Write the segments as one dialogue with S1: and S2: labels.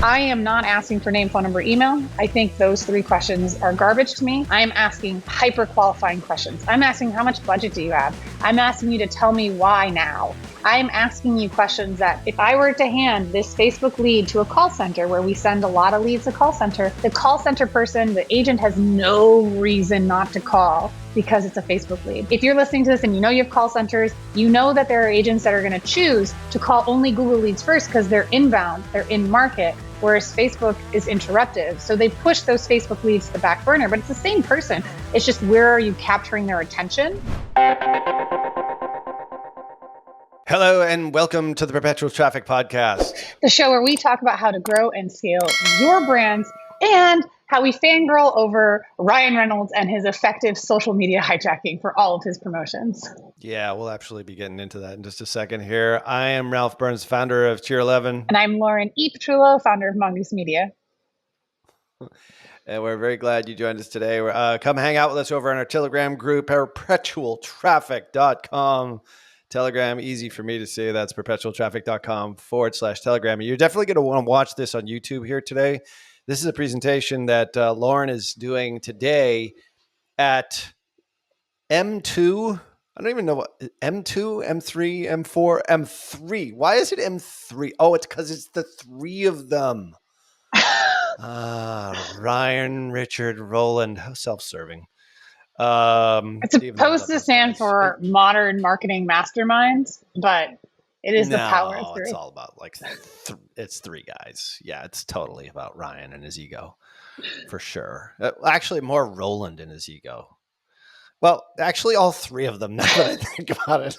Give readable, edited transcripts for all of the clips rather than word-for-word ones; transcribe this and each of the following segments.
S1: I am not asking for name, phone number, email. I think those 3 questions are garbage to me. I'm asking hyper qualifying questions. I'm asking how much budget do you have? I'm asking you to tell me why now. I'm asking you questions that if I were to hand this Facebook lead to a call center where we send a lot of leads to call center, the call center person, the agent has no reason not to call because it's a Facebook lead. If you're listening to this and you know you have call centers, you know that there are agents that are going to choose to call only Google leads first because they're inbound, they're in market, whereas Facebook is interruptive. So they push those Facebook leads to the back burner, but it's the same person. It's just where are you capturing their attention?
S2: Hello and welcome to the Perpetual Traffic Podcast,
S1: the show where we talk about how to grow and scale your brands and how we fangirl over Ryan Reynolds and his effective social media hijacking for all of his promotions.
S2: Yeah, we'll actually be getting into that in just a second here. I am Ralph Burns, founder of Tier 11.
S1: And I'm Lauren E. Petrillo, founder of Mongoose Media.
S2: And we're very glad you joined us today. Come hang out with us over in our Telegram group, perpetualtraffic.com. Telegram, easy for me to say. That's perpetualtraffic.com/Telegram. And you're definitely going to want to watch this on YouTube here today. This is a presentation that Lauren is doing today at M2. I don't even know what M2, M3, M4, M3. Why is it M3? Oh, it's because it's the 3 of them. Ryan, Richard, Roland, how self-serving.
S1: It's supposed to stand for Modern Marketing Masterminds, but it is the power of 3.
S2: It's all about it's 3 guys. Yeah, it's totally about Ryan and his ego, for sure. Actually, more Roland and his ego. Well, actually, all 3 of them. Now that I think about it,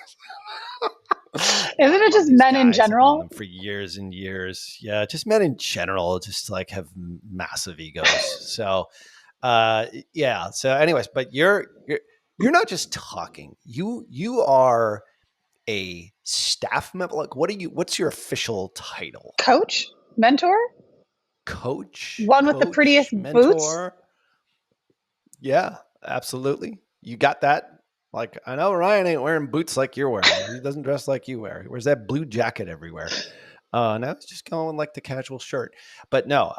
S1: isn't it just men in general?
S2: For years and years, yeah, just men in general, just like have massive egos. So, yeah. So, anyways, but you're not just talking. You are a staff member. Like, what's your official title?
S1: Coach, mentor,
S2: coach,
S1: one with the prettiest mentor. Boots.
S2: Yeah, absolutely. You got that. Like, I know Ryan ain't wearing boots like you're wearing. He doesn't dress like you wear. He wears that blue jacket everywhere. Now it's just going like the casual shirt. But no,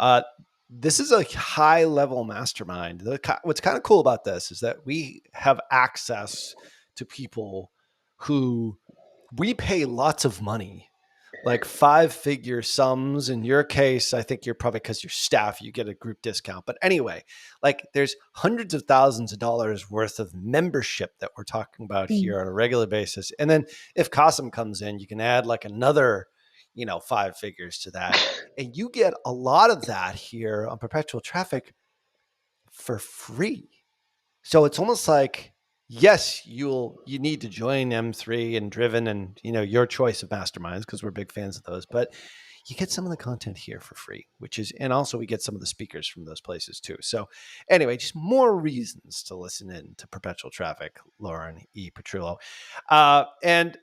S2: this is a high level mastermind. What's kind of cool about this is that we have access to people who we pay lots of money, like 5-figure sums. In your case, I think you're probably, because you're staff, you get a group discount. But anyway, like there's hundreds of thousands of dollars worth of membership that we're talking about here on a regular basis. And then if Qasim comes in, you can add like another, 5 figures to that. And you get a lot of that here on Perpetual Traffic for free. So it's almost like, yes, you need to join M3 and Driven and, your choice of masterminds, because we're big fans of those, but you get some of the content here for free, and also we get some of the speakers from those places too. So anyway, just more reasons to listen in to Perpetual Traffic, Lauren E. Petrillo. And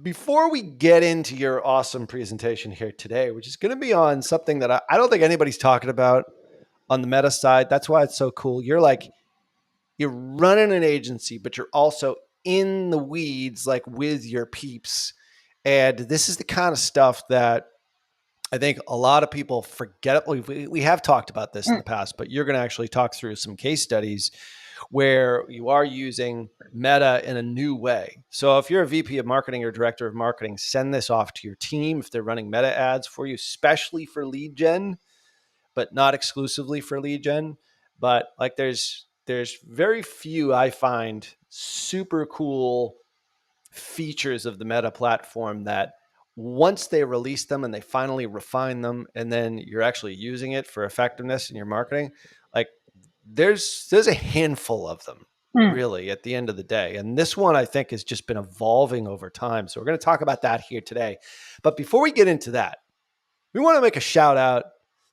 S2: before we get into your awesome presentation here today, which is going to be on something that I don't think anybody's talking about on the meta side. That's why it's so cool. You're running an agency, but you're also in the weeds, like with your peeps. And this is the kind of stuff that I think a lot of people forget. We have talked about this in the past, but you're going to actually talk through some case studies where you are using meta in a new way. So if you're a VP of marketing or director of marketing, send this off to your team if they're running meta ads for you, especially for lead gen, but not exclusively for lead gen. But like there's very few, I find, super cool features of the Meta platform that once they release them and they finally refine them, and then you're actually using it for effectiveness in your marketing, like there's a handful of them really at the end of the day. And this one, I think, has just been evolving over time. So we're going to talk about that here today. But before we get into that, we want to make a shout out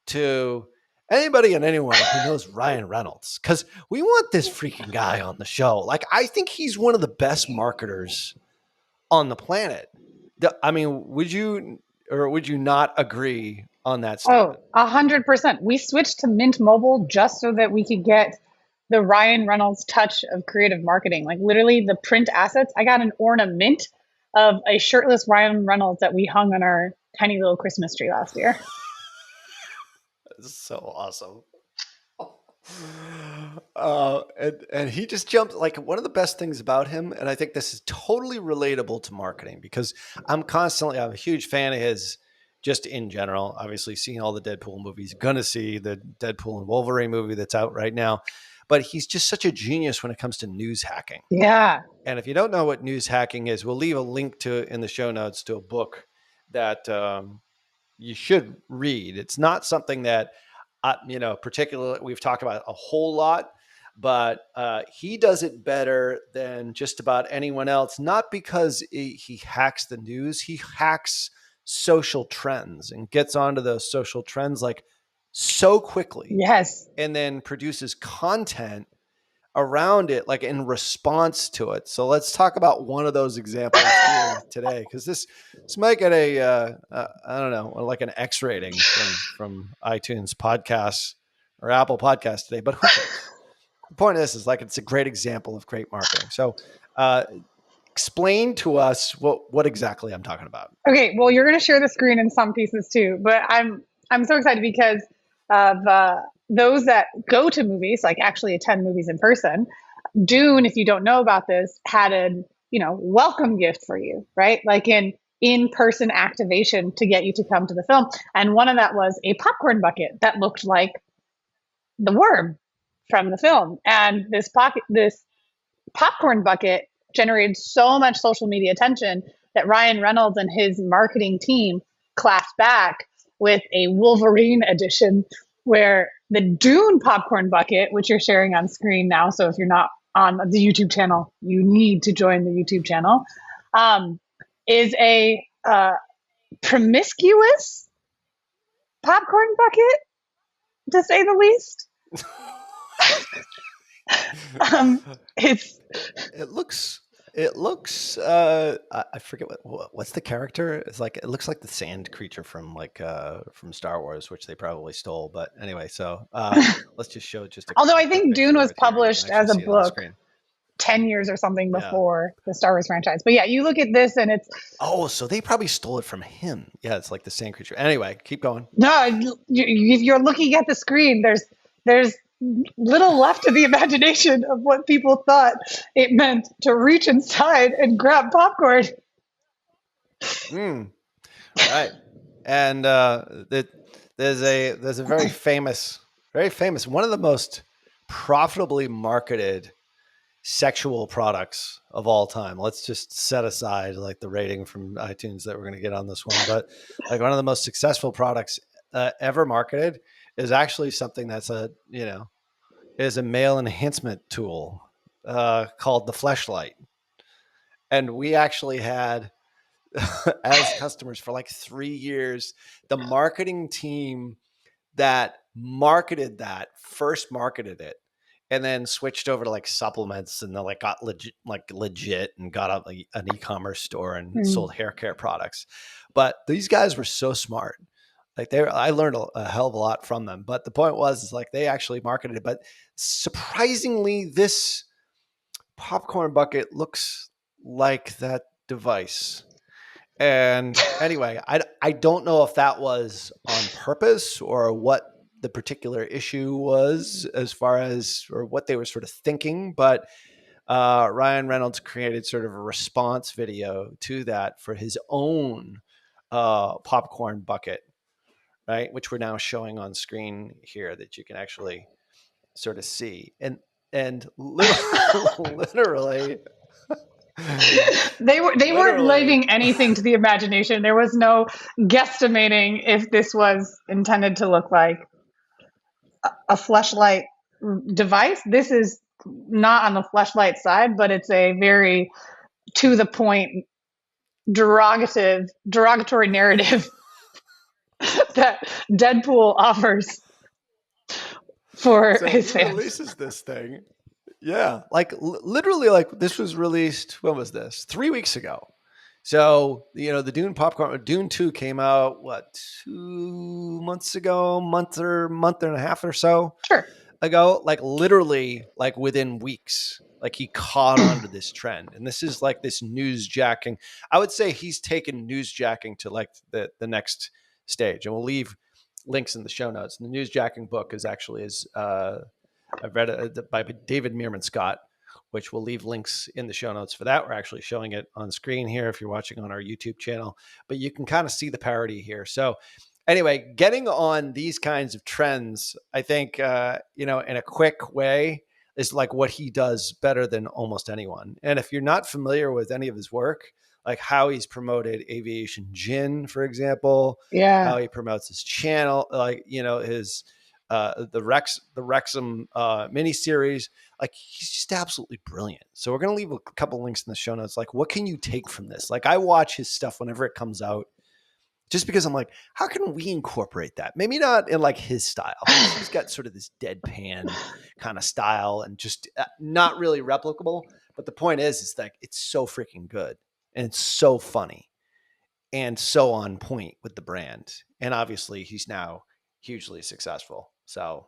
S2: to anybody and anyone who knows Ryan Reynolds, because we want this freaking guy on the show. Like, I think he's one of the best marketers on the planet. I mean, would you not agree on that statement?
S1: 100%. We switched to Mint Mobile just so that we could get the Ryan Reynolds touch of creative marketing. Like literally the print assets. I got an ornament of a shirtless Ryan Reynolds that we hung on our tiny little Christmas tree last year.
S2: is so awesome. And he just jumped like one of the best things about him, and I think this is totally relatable to marketing because I'm a huge fan of his just in general. Obviously, seeing all the Deadpool movies, gonna see the Deadpool and Wolverine movie that's out right now. But he's just such a genius when it comes to news hacking.
S1: Yeah.
S2: And if you don't know what news hacking is, we'll leave a link to in the show notes to a book that you should read. It's not something that, particularly we've talked about a whole lot, but he does it better than just about anyone else. Not because he hacks the news, he hacks social trends and gets onto those social trends like so quickly,
S1: Yes.
S2: and then produces content around it, like in response to it. So let's talk about one of those examples here today, because this might get I don't know, like an X rating from iTunes podcasts or Apple Podcasts today. But who cares? The point of this is like it's a great example of great marketing. So explain to us what exactly I'm talking about.
S1: Okay, well, you're going to share the screen in some pieces too, but I'm so excited because of those that go to movies, like actually attend movies in person. Dune, if you don't know about this, had a welcome gift for you, right? Like an in-person activation to get you to come to the film, and one of that was a popcorn bucket that looked like the worm from the film, and this popcorn bucket generated so much social media attention that Ryan Reynolds and his marketing team clapped back with a Wolverine edition where the Dune popcorn bucket, which you're sharing on screen now. So if you're not on the YouTube channel, you need to join the YouTube channel, is a promiscuous popcorn bucket, to say the least. It's
S2: it looks I forget what's the character. It's like it looks like the sand creature from from Star Wars, which they probably stole. But anyway, so let's just show just a
S1: although I
S2: quick
S1: think
S2: picture
S1: Dune
S2: of
S1: was
S2: it here. You can
S1: published as a
S2: actually see it on the
S1: book
S2: screen.
S1: 10 years or something
S2: Yeah.
S1: before the Star Wars franchise. But yeah, you look at this and it's
S2: So they probably stole it from him. Yeah, it's like the sand creature. Anyway, keep going.
S1: no, you're looking at the screen. There's little left of the imagination of what people thought it meant to reach inside and grab popcorn.
S2: Right. And there's a very famous one of the most profitably marketed sexual products of all time. Let's just set aside like the rating from iTunes that we're going to get on this one, but like one of the most successful products ever marketed is actually something that's is a male enhancement tool called the Fleshlight. And we actually had as customers for like 3 years, the marketing team that first marketed it and then switched over to like supplements, and then like got legit and got up like an e-commerce store and sold hair care products. But these guys were so smart. Like I learned a hell of a lot from them. But the point is like they actually marketed it. But surprisingly, this popcorn bucket looks like that device. And anyway, I don't know if that was on purpose or what the particular issue was as far as or what they were sort of thinking, but Ryan Reynolds created sort of a response video to that for his own popcorn bucket, right? Which we're now showing on screen here that you can actually sort of see. And literally
S1: They weren't leaving anything to the imagination. There was no guesstimating if this was intended to look like a fleshlight device. This is not on the fleshlight side, but it's a very to the point derogatory narrative that Deadpool offers for his
S2: he
S1: fans.
S2: releases this thing. Yeah, like literally, like this was released. When was this? 3 weeks ago. So the Dune 2 came out 2 months ago, month and a half or so
S1: Sure.
S2: ago. Like literally, like within weeks, like he caught on to this trend, and this is like this newsjacking. I would say he's taken newsjacking to like the next stage, and we'll leave links in the show notes. And the Newsjacking book is actually I've read it by David Meerman Scott, which we'll leave links in the show notes for that. We're actually showing it on screen here if you're watching on our YouTube channel, but you can kind of see the parody here. So anyway, getting on these kinds of trends, I think, in a quick way is like what he does better than almost anyone. And if you're not familiar with any of his work, like how he's promoted Aviation Gin, for example,
S1: Yeah.
S2: how he promotes his channel, like, his, the Wrexham miniseries, like he's just absolutely brilliant. So we're going to leave a couple links in the show notes. Like, what can you take from this? Like, I watch his stuff whenever it comes out, just because I'm like, how can we incorporate that? Maybe not in like his style. He's got sort of this deadpan kind of style and just not really replicable. But the point is like, it's so freaking good and it's so funny and so on point with the brand. And obviously he's now hugely successful. So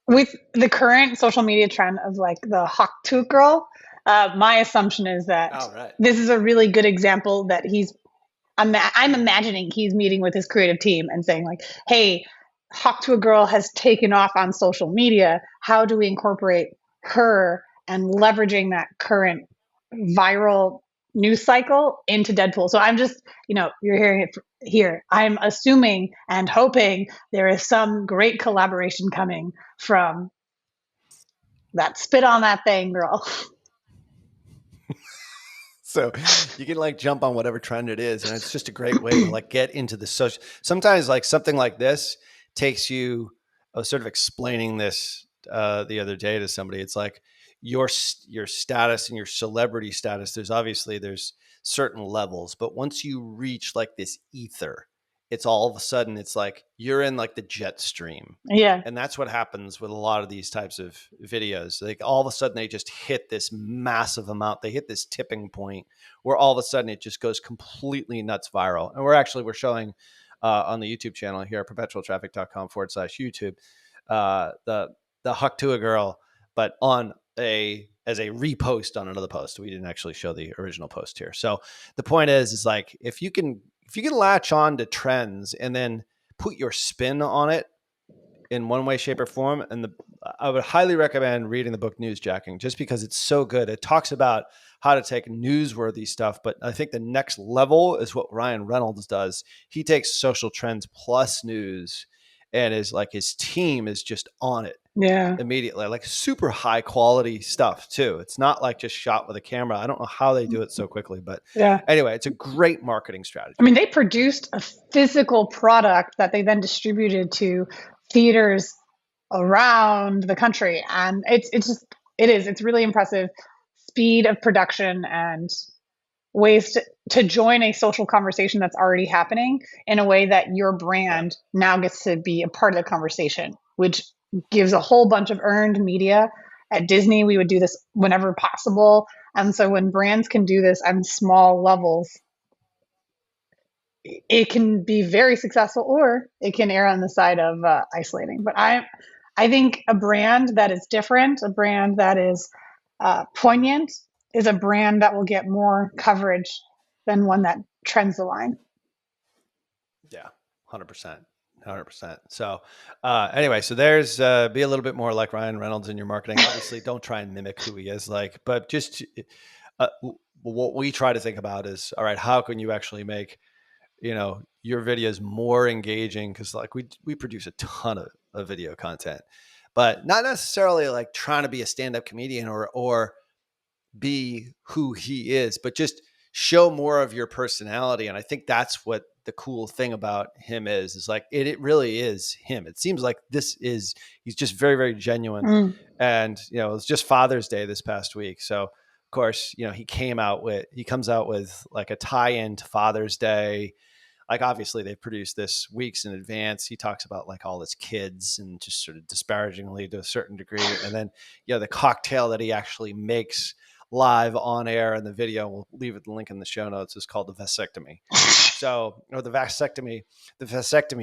S1: With the current social media trend of like the hawk tooth girl, my assumption is that
S2: right.
S1: this is a really good example that I'm imagining he's meeting with his creative team and saying like, hey, Hawk to a Girl has taken off on social media. How do we incorporate her and leveraging that current viral news cycle into Deadpool? So I'm just, you're hearing it here. I'm assuming and hoping there is some great collaboration coming from that spit on that thing girl.
S2: So you can like jump on whatever trend it is. And it's just a great way to like get into the social. Sometimes like something like this takes you, I was sort of explaining this the other day to somebody. It's like your status and your celebrity status. There's certain levels, but once you reach like this ether, it's all of a sudden, it's like you're in like the jet stream.
S1: Yeah.
S2: And that's what happens with a lot of these types of videos. Like all of a sudden they just hit this massive amount. They hit this tipping point where all of a sudden it just goes completely nuts viral. And we're showing on the YouTube channel here, perpetualtraffic.com/YouTube, the Huck to a Girl, but as a repost on another post. We didn't actually show the original post here. So the point is like, if you can latch on to trends and then put your spin on it in one way, shape, or form. And I would highly recommend reading the book Newsjacking, just because it's so good. It talks about how to take newsworthy stuff, but I think the next level is what Ryan Reynolds does. He takes social trends plus news, and is like his team is just on it.
S1: Yeah.
S2: Immediately, like super high quality stuff too. It's not like just shot with a camera. I don't know how they do it so quickly, but
S1: Yeah.
S2: anyway, it's a great marketing strategy.
S1: I mean, they produced a physical product that they then distributed to theaters around the country, and it's really impressive speed of production and ways to join a social conversation that's already happening in a way that your brand now gets to be a part of the conversation, which gives a whole bunch of earned media. At Disney, we would do this whenever possible. And so when brands can do this on small levels, it can be very successful, or it can err on the side of isolating. But I think a brand that is different, a brand that is poignant, is a brand that will get more coverage than one that trends the line.
S2: Yeah, 100%. 100%. So anyway, so there's be a little bit more like Ryan Reynolds in your marketing. Obviously, don't try and mimic who he is like, but just what we try to think about is, all right, how can you actually make, your videos more engaging? Because like we produce a ton of video content, but not necessarily like trying to be a stand-up comedian or be who he is, but just show more of your personality. And I think that's what the cool thing about him is like, it really is him. It seems like he's just very, very genuine. And, it's just Father's Day this past week. So of course, he comes out with like a tie-in to Father's Day. Like obviously they produced this weeks in advance. He talks about like all his kids and just sort of disparagingly to a certain degree. And then, the cocktail that he actually makes live on air in the video, we'll leave it the link in the show notes, is called the vasectomy. So, or the vasectomy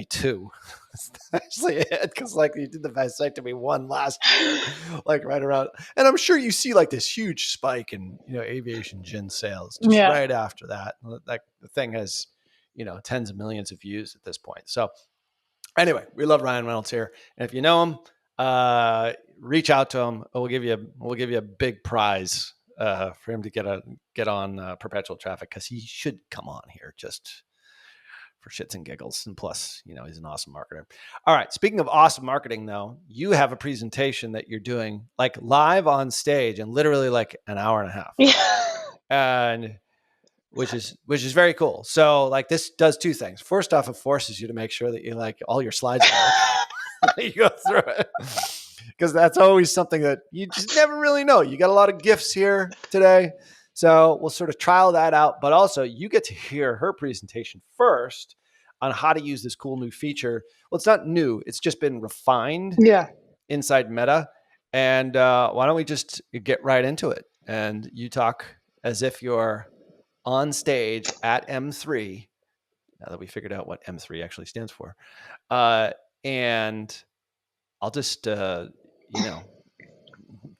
S2: 2. That's actually it, because like you did the vasectomy 1 last year, like right around, and I'm sure you see like this huge spike in Aviation Gin sales just right after that. Like the thing has tens of millions of views at this point. So Anyway, we love Ryan Reynolds here, and if you know him, reach out to him. We'll give you a big prize for him to get on Perpetual Traffic, because he should come on here just for shits and giggles. And plus, he's an awesome marketer. All right. Speaking of awesome marketing, though, you have a presentation that you're doing like live on stage and literally like an hour and a half.
S1: Yeah.
S2: And which is very cool. So like this does two things. First off, it forces you to make sure that you like all your slides you go through it. Because that's always something that you just never really know. You got a lot of gifts here today. So we'll sort of trial that out. But also you get to hear her presentation first on how to use this cool new feature. Well, it's not new. It's just been refined inside Meta. And why don't we just get right into it? And you talk as if you're on stage at M3, now that we figured out what M3 actually stands for. And I'll just,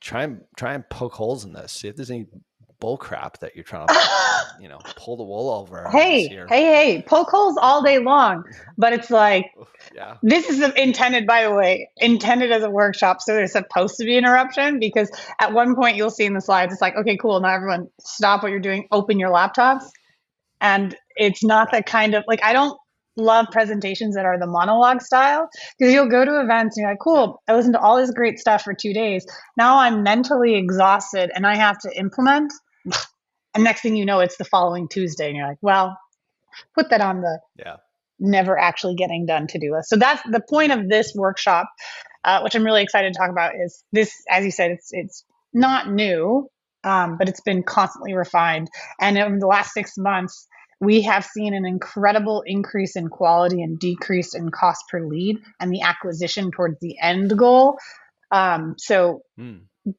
S2: try and poke holes in this. See if there's any bull crap that you're trying to, pull the wool over our eyes here.
S1: Hey, poke holes all day long. But it's like, this is intended, by the way, intended as a workshop. So there's supposed to be interruption, because at one point you'll see in the slides, it's like, okay, cool. Now everyone stop what you're doing, open your laptops. And it's not the kind of, like, I don't love presentations that are the monologue style, because you'll go to events and you're like, cool, I listened to all this great stuff for 2 days. Now I'm mentally exhausted and I have to implement. And next thing you know, it's the following Tuesday. And you're like, well, put that on the never actually getting done to-do list. So that's the point of this workshop, which I'm really excited to talk about, is this, as you said, it's not new, but it's been constantly refined. And over the last 6 months, we have seen an incredible increase in quality and decrease in cost per lead and the acquisition towards the end goal.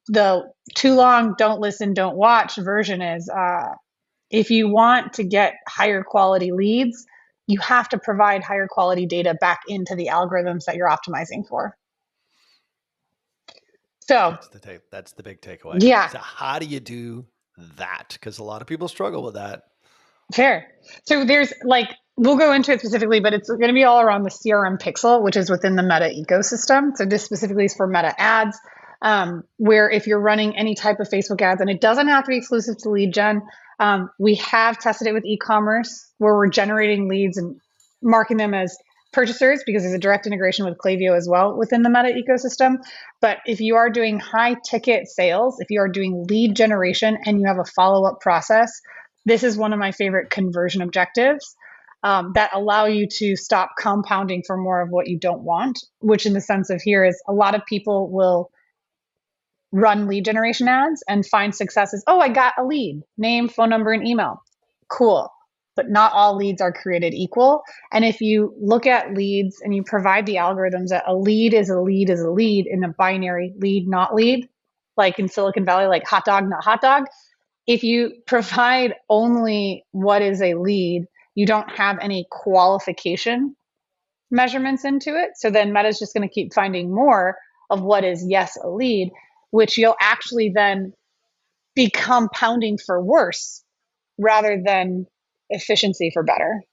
S1: The too long, don't listen, don't watch version is, if you want to get higher quality leads, you have to provide higher quality data back into the algorithms that you're optimizing for. So
S2: that's the big takeaway.
S1: Yeah.
S2: So how do you do that? Because a lot of people struggle with that.
S1: Fair. So there's we'll go into it specifically, but it's going to be all around the CRM pixel, which is within the Meta ecosystem. So this specifically is for Meta ads, where if you're running any type of Facebook ads, and it doesn't have to be exclusive to lead gen, we have tested it with e-commerce, where we're generating leads and marking them as purchasers, because there's a direct integration with Klaviyo as well within the Meta ecosystem. But if you are doing high ticket sales, if you are doing lead generation and you have a follow-up process, this is one of my favorite conversion objectives that allow you to stop compounding for more of what you don't want, which in the sense of here is a lot of people will run lead generation ads and find successes. Oh, I got a lead, name, phone number, and email. Cool. But not all leads are created equal. And if you look at leads and you provide the algorithms that a lead is a lead is a lead in a binary lead, not lead, like in Silicon Valley, like hot dog, not hot dog. If you provide only what is a lead, you don't have any qualification measurements into it. So then Meta's just going to keep finding more of what is, yes, a lead, which you'll actually then be compounding for worse rather than efficiency for better.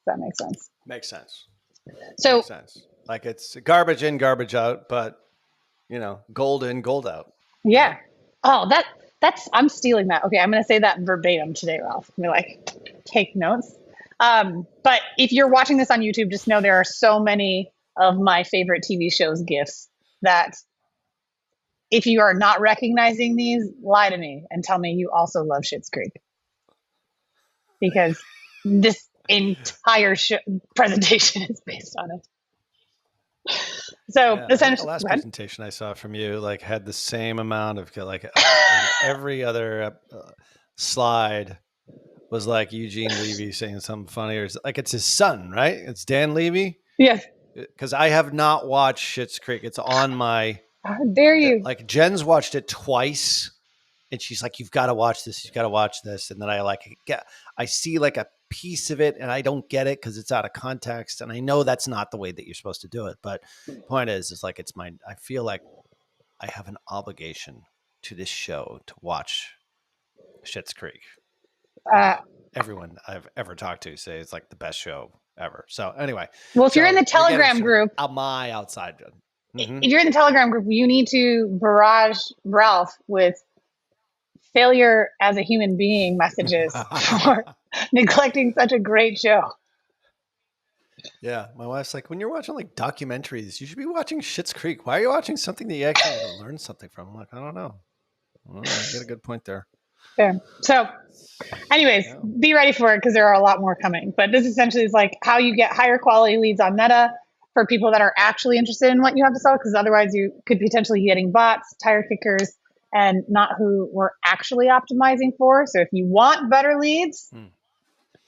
S1: Does that make sense?
S2: Makes sense.
S1: So,
S2: makes sense. Like it's garbage in, garbage out, but gold in, gold out.
S1: Yeah. Oh, that's I'm stealing that. Okay, I'm going to say that verbatim today, Ralph. I'm going to take notes. But if you're watching this on YouTube, just know there are so many of my favorite TV shows gifts that if you are not recognizing these, lie to me and tell me you also love Schitt's Creek. Because this entire presentation is based on it. So essentially,
S2: the last presentation I saw from you had the same amount of every other slide was Eugene Levy saying something funny, or it's his son, right? It's Dan Levy.
S1: Yes.
S2: Because I have not watched Schitt's Creek. It's on my.
S1: How dare you?
S2: Jen's watched it twice, and she's like, "You've got to watch this. You've got to watch this." And then I see a piece of it, and I don't get it because it's out of context, and I know that's not the way that you're supposed to do it. But the point is it's my. I feel like I have an obligation to this show to watch Schitt's Creek. Everyone I've ever talked to say it's the best show ever. So anyway,
S1: Well, if you're in the Telegram group,
S2: my outside.
S1: If you're in the Telegram group, you need to barrage Ralph with failure as a human being messages for neglecting such a great show.
S2: Yeah, my wife's like, when you're watching like documentaries, you should be watching Schitt's Creek. Why are you watching something that you actually learn something from? I'm like, I don't know. Well, you get a good point there.
S1: Fair. So anyways, be ready for it because there are a lot more coming. But this essentially is like how you get higher quality leads on Meta for people that are actually interested in what you have to sell, because otherwise you could potentially be getting bots, tire kickers, and not who we're actually optimizing for. So if you want better leads,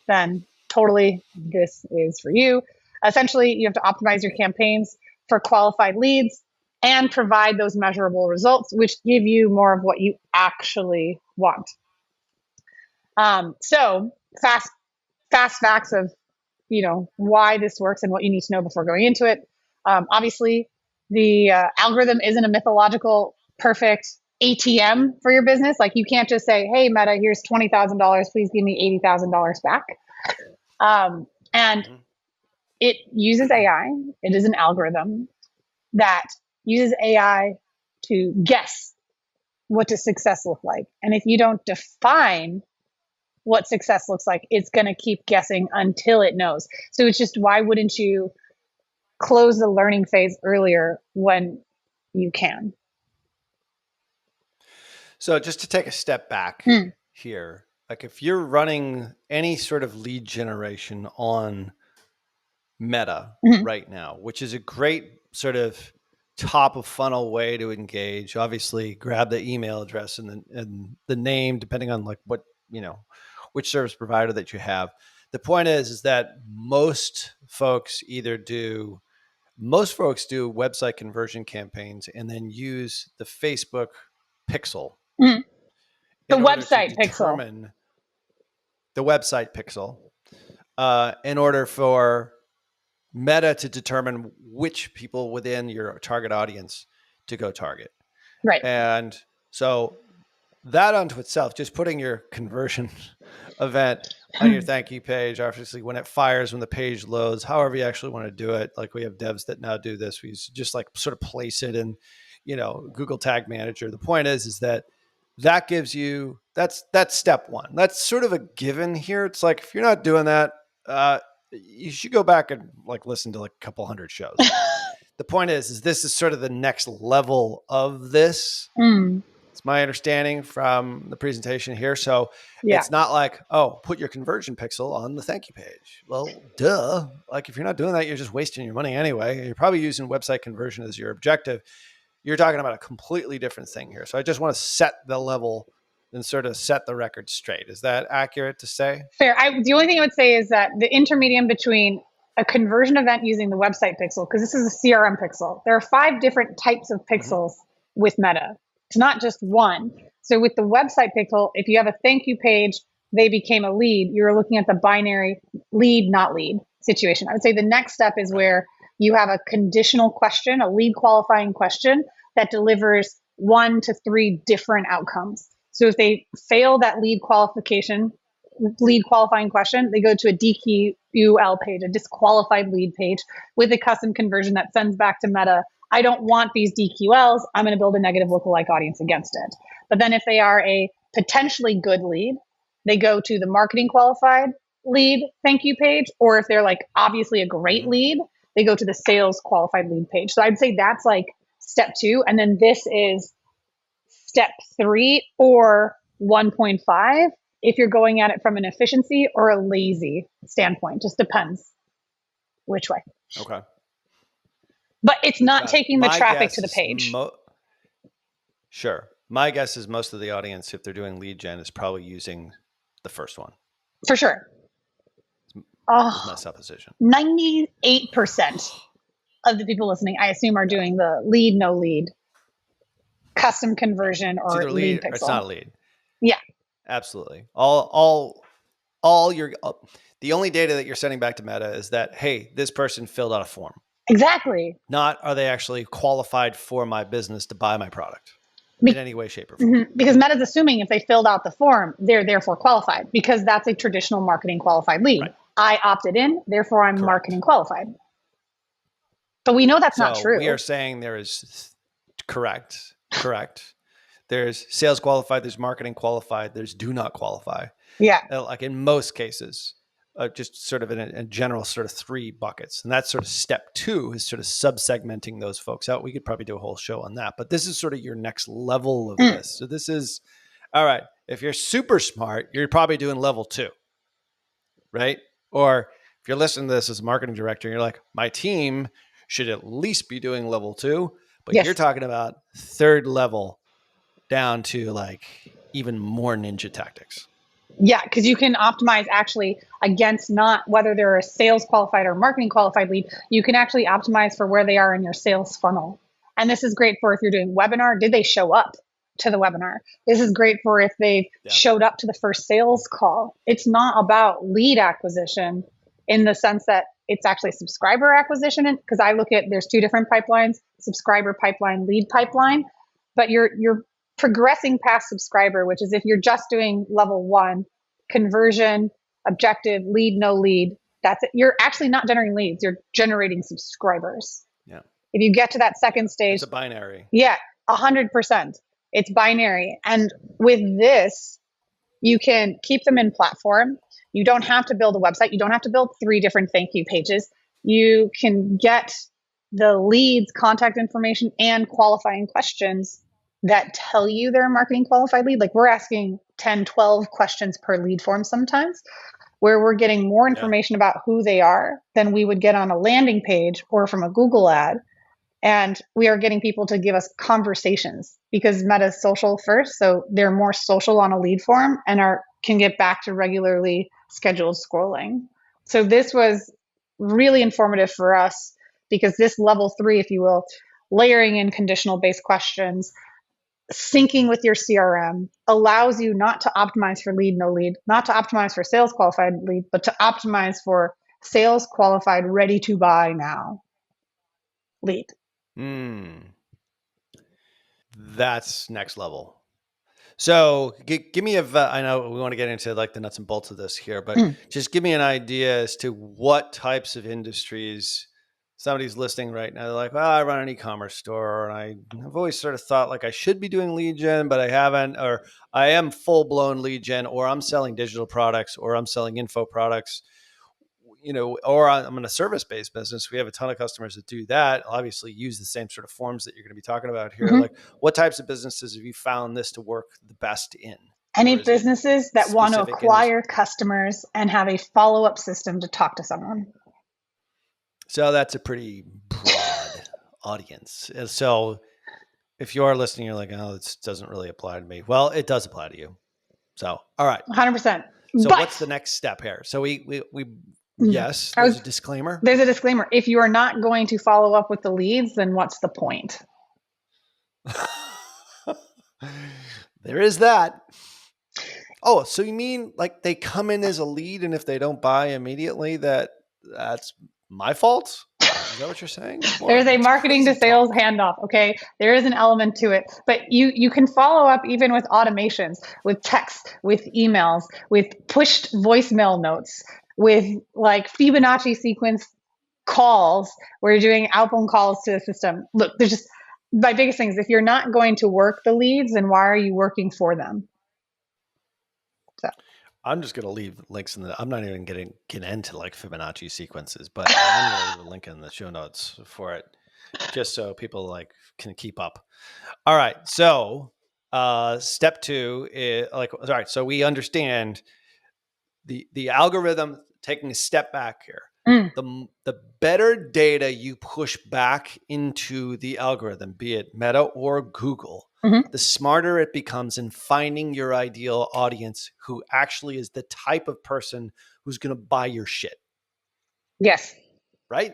S1: then totally this is for you. Essentially, you have to optimize your campaigns for qualified leads and provide those measurable results, which give you more of what you actually want. So fast facts of, why this works and what you need to know before going into it. Obviously, the algorithm isn't a mythological, perfect ATM for your business. Like you can't just say, hey, Meta, here's $20,000. Please give me $80,000 back. And it uses AI. It is an algorithm that uses AI to guess what does success look like. And if you don't define what success looks like, it's going to keep guessing until it knows. So it's just, why wouldn't you close the learning phase earlier when you can?
S2: So just to take a step back here, like if you're running any sort of lead generation on Meta right now, which is a great sort of top of funnel way to engage, obviously grab the email address and the name, depending on like what, which service provider that you have. The point is that most folks do website conversion campaigns and then use the Facebook pixel.
S1: The website pixel.
S2: The website pixel in order for Meta to determine which people within your target audience to go target.
S1: Right.
S2: And so that unto itself, just putting your conversion event on your thank you page, obviously when it fires, when the page loads, however you actually want to do it. Like we have devs that now do this. We just like sort of place it in, Google Tag Manager. The point is that gives you, that's step one. That's sort of a given here. It's like, if you're not doing that, you should go back and like listen to like a couple hundred shows. The point is this is sort of the next level of this. It's my understanding from the presentation here. So it's not like, put your conversion pixel on the thank you page. Well, duh. Like if you're not doing that, you're just wasting your money anyway. You're probably using website conversion as your objective. You're talking about a completely different thing here. So I just want to set the level and sort of set the record straight. Is that accurate to say?
S1: Fair. The only thing I would say is that the intermediate between a conversion event using the website pixel, because this is a CRM pixel, there are 5 different types of pixels with Meta. It's not just one. So with the website pixel, if you have a thank you page, they became a lead, you're looking at the binary lead, not lead situation. I would say the next step is where you have a conditional question, a lead qualifying question that delivers 1 to 3 different outcomes. So if they fail that lead qualifying question, they go to a DQL page, a disqualified lead page with a custom conversion that sends back to Meta, I don't want these DQLs. I'm going to build a negative lookalike audience against it. But then if they are a potentially good lead, they go to the marketing qualified lead thank you page. Or if they're like obviously a great lead, they go to the sales qualified lead page. So I'd say that's like step 2. And then this is step 3 or 1.5 if you're going at it from an efficiency or a lazy standpoint. Just depends which way.
S2: Okay.
S1: But it's not taking the traffic to the page.
S2: Sure. My guess is most of the audience, if they're doing lead gen, is probably using the first one.
S1: For sure.
S2: My supposition.
S1: 98% of the people listening, I assume, are doing the lead, no lead, custom conversion or lead pixel.
S2: Or it's not a lead.
S1: Yeah.
S2: Absolutely. The only data that you're sending back to Meta is that, hey, this person filled out a form.
S1: Exactly.
S2: Not are they actually qualified for my business to buy my product in any way, shape, or form.
S1: Because Meta's assuming if they filled out the form, they're therefore qualified, because that's a traditional marketing qualified lead.
S2: Right.
S1: I opted in, therefore I'm
S2: Correct.
S1: marketing qualified. But we know that's not true.
S2: We are saying there is correct. There's sales qualified, there's marketing qualified, there's do not qualify.
S1: Yeah.
S2: Like in most cases, just sort of in a general sort of 3 buckets. And that's sort of step 2 is sort of sub-segmenting those folks out. We could probably do a whole show on that, but this is sort of your next level of this. So this is, all right, if you're super smart, you're probably doing level 2, right? Or if you're listening to this as a marketing director, you're like, my team should at least be doing level 2, but
S1: Yes.
S2: you're talking about 3rd level down to like even more ninja tactics.
S1: Yeah, because you can optimize actually against not whether they're a sales qualified or marketing qualified lead. You can actually optimize for where they are in your sales funnel. And this is great for if you're doing webinar, did they show up to the webinar? This is great for if they showed up to the first sales call. It's not about lead acquisition in the sense that it's actually subscriber acquisition. Because I look at, there's 2 different pipelines, subscriber pipeline, lead pipeline, but you're progressing past subscriber, which is if you're just doing level 1, conversion, objective, lead, no lead, that's it. You're actually not generating leads, you're generating subscribers.
S2: Yeah.
S1: If you get to that second stage,
S2: it's a binary.
S1: Yeah, 100%. It's binary. And with this, you can keep them in platform. You don't have to build a website. You don't have to build 3 different thank you pages. You can get the leads, contact information, and qualifying questions that tell you they're a marketing qualified lead. Like we're asking 10, 12 questions per lead form sometimes, where we're getting more information about who they are than we would get on a landing page or from a Google ad. And we are getting people to give us conversations because Meta is social first. So they're more social on a lead form and can get back to regularly scheduled scrolling. So this was really informative for us because this level 3, if you will, layering in conditional based questions, syncing with your CRM allows you not to optimize for lead, no lead, not to optimize for sales qualified lead, but to optimize for sales qualified, ready to buy now lead.
S2: That's next level. So give me I know we want to get into like the nuts and bolts of this here, but just give me an idea as to what types of industries somebody's listening right now. They're like, well, I run an e-commerce store and I've always sort of thought like I should be doing lead gen, but I haven't, or I am full blown lead gen, or I'm selling digital products, or I'm selling info products, or I'm in a service-based business. We have a ton of customers that do that. Obviously use the same sort of forms that you're going to be talking about here. Like what types of businesses have you found this to work the best in?
S1: Any businesses that want to acquire customers and have a follow-up system to talk to someone.
S2: So that's a pretty broad audience. And so if you are listening, you're like, oh, this doesn't really apply to me. Well, it does apply to you. So, all right.
S1: 100%.
S2: So what's the next step here? So yes, there's a disclaimer.
S1: There's a disclaimer. If you are not going to follow up with the leads, then what's the point?
S2: There is that. Oh, so you mean like they come in as a lead and if they don't buy immediately, that's my fault? Is that what you're saying?
S1: There's a marketing to sales handoff. Okay. There is an element to it, but you can follow up even with automations, with text, with emails, with pushed voicemail notes, with like Fibonacci sequence calls where you're doing outbound calls to the system. Look, there's just, my biggest thing is if you're not going to work the leads, then why are you working for them? So
S2: I'm just going to leave links I'm not even getting into like Fibonacci sequences, but I'm going to leave a link in the show notes for it just so people like can keep up. All right. So, step 2 is like, all right. So we understand the algorithm, taking a step back here. The better data you push back into the algorithm, be it Meta or Google, the smarter it becomes in finding your ideal audience who actually is the type of person who's going to buy your shit.
S1: Yes.
S2: Right?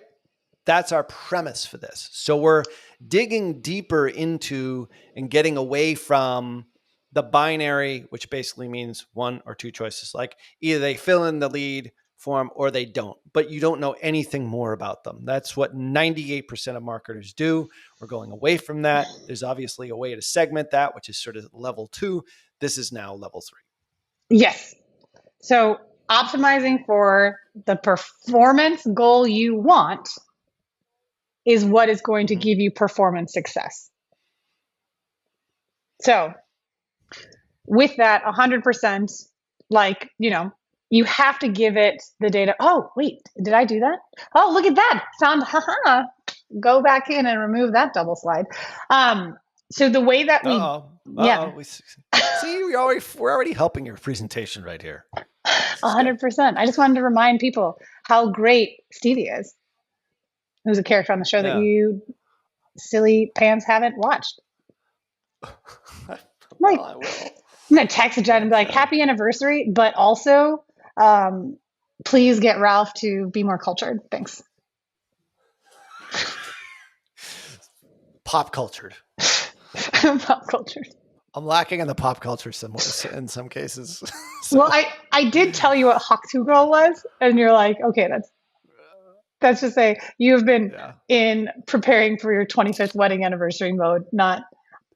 S2: That's our premise for this. So we're digging deeper into and getting away from the binary, which basically means 1 or 2 choices. Like either they fill in the lead form or they don't, but you don't know anything more about them. That's what 98% of marketers do. We're going away from that. There's obviously a way to segment that, which is sort of level 2. This is now level 3.
S1: Yes. So optimizing for the performance goal you want is what is going to
S2: Mhm.
S1: give you performance success. So with that 100%, like, you have to give it the data. Oh, wait, did I do that? Oh, look at that. Found, haha, go back in and remove that double slide. So the way that we, yeah,
S2: We see. We're already helping your presentation right here. This is good.
S1: 100%. I just wanted to remind people how great Stevie is, who's a character on the show that
S2: Yeah.
S1: you silly pants haven't watched. Like,
S2: I will.
S1: I'm gonna text Jen and be like, "Happy anniversary," but also, please get Ralph to be more cultured. Thanks.
S2: Pop cultured.
S1: Pop culture.
S2: I'm lacking in the pop culture in some cases. So.
S1: Well, I did tell you what Hawk 2 Girl was, and you're like, okay, that's just say you've been in preparing for your 25th wedding anniversary mode, not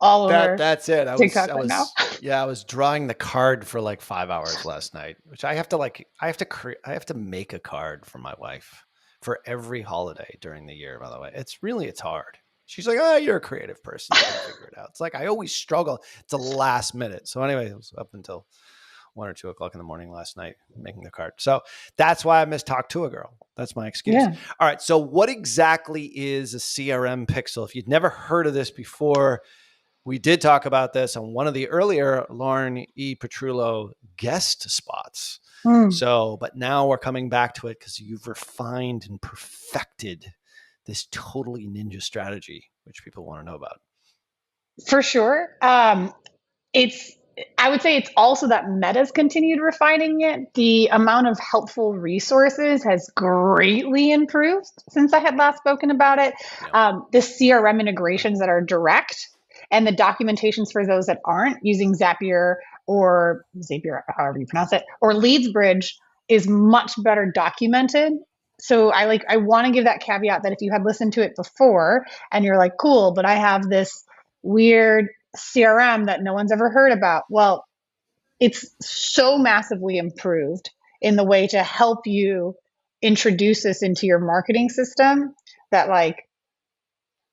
S1: all over
S2: That's it.
S1: TikTok right now.
S2: I was drawing the card for like 5 hours last night, which I have to make a card for my wife for every holiday during the year, by the way. It's hard. She's like, "Oh, you're a creative person. You can figure it out." It's like I always struggle. It's the last minute. So anyway, it was up until 1 or 2 o'clock in the morning last night making the card. So that's why I missed Talk to a Girl. That's my excuse.
S1: Yeah.
S2: All right. So what exactly is a CRM pixel? If you'd never heard of this before, we did talk about this on one of the earlier Lauren E. Petrullo guest spots. So, but now we're coming back to it because you've refined and perfected this totally ninja strategy, which people want to know about.
S1: For sure. I would say it's also that Meta's continued refining it. The amount of helpful resources has greatly improved since I had last spoken about it.
S2: Yeah.
S1: The CRM integrations that are direct and the documentations for those that aren't using Zapier, however you pronounce it, or LeadsBridge is much better documented. So I want to give that caveat that if you had listened to it before and you're like, cool, but I have this weird CRM that no one's ever heard about. Well, it's so massively improved in the way to help you introduce this into your marketing system that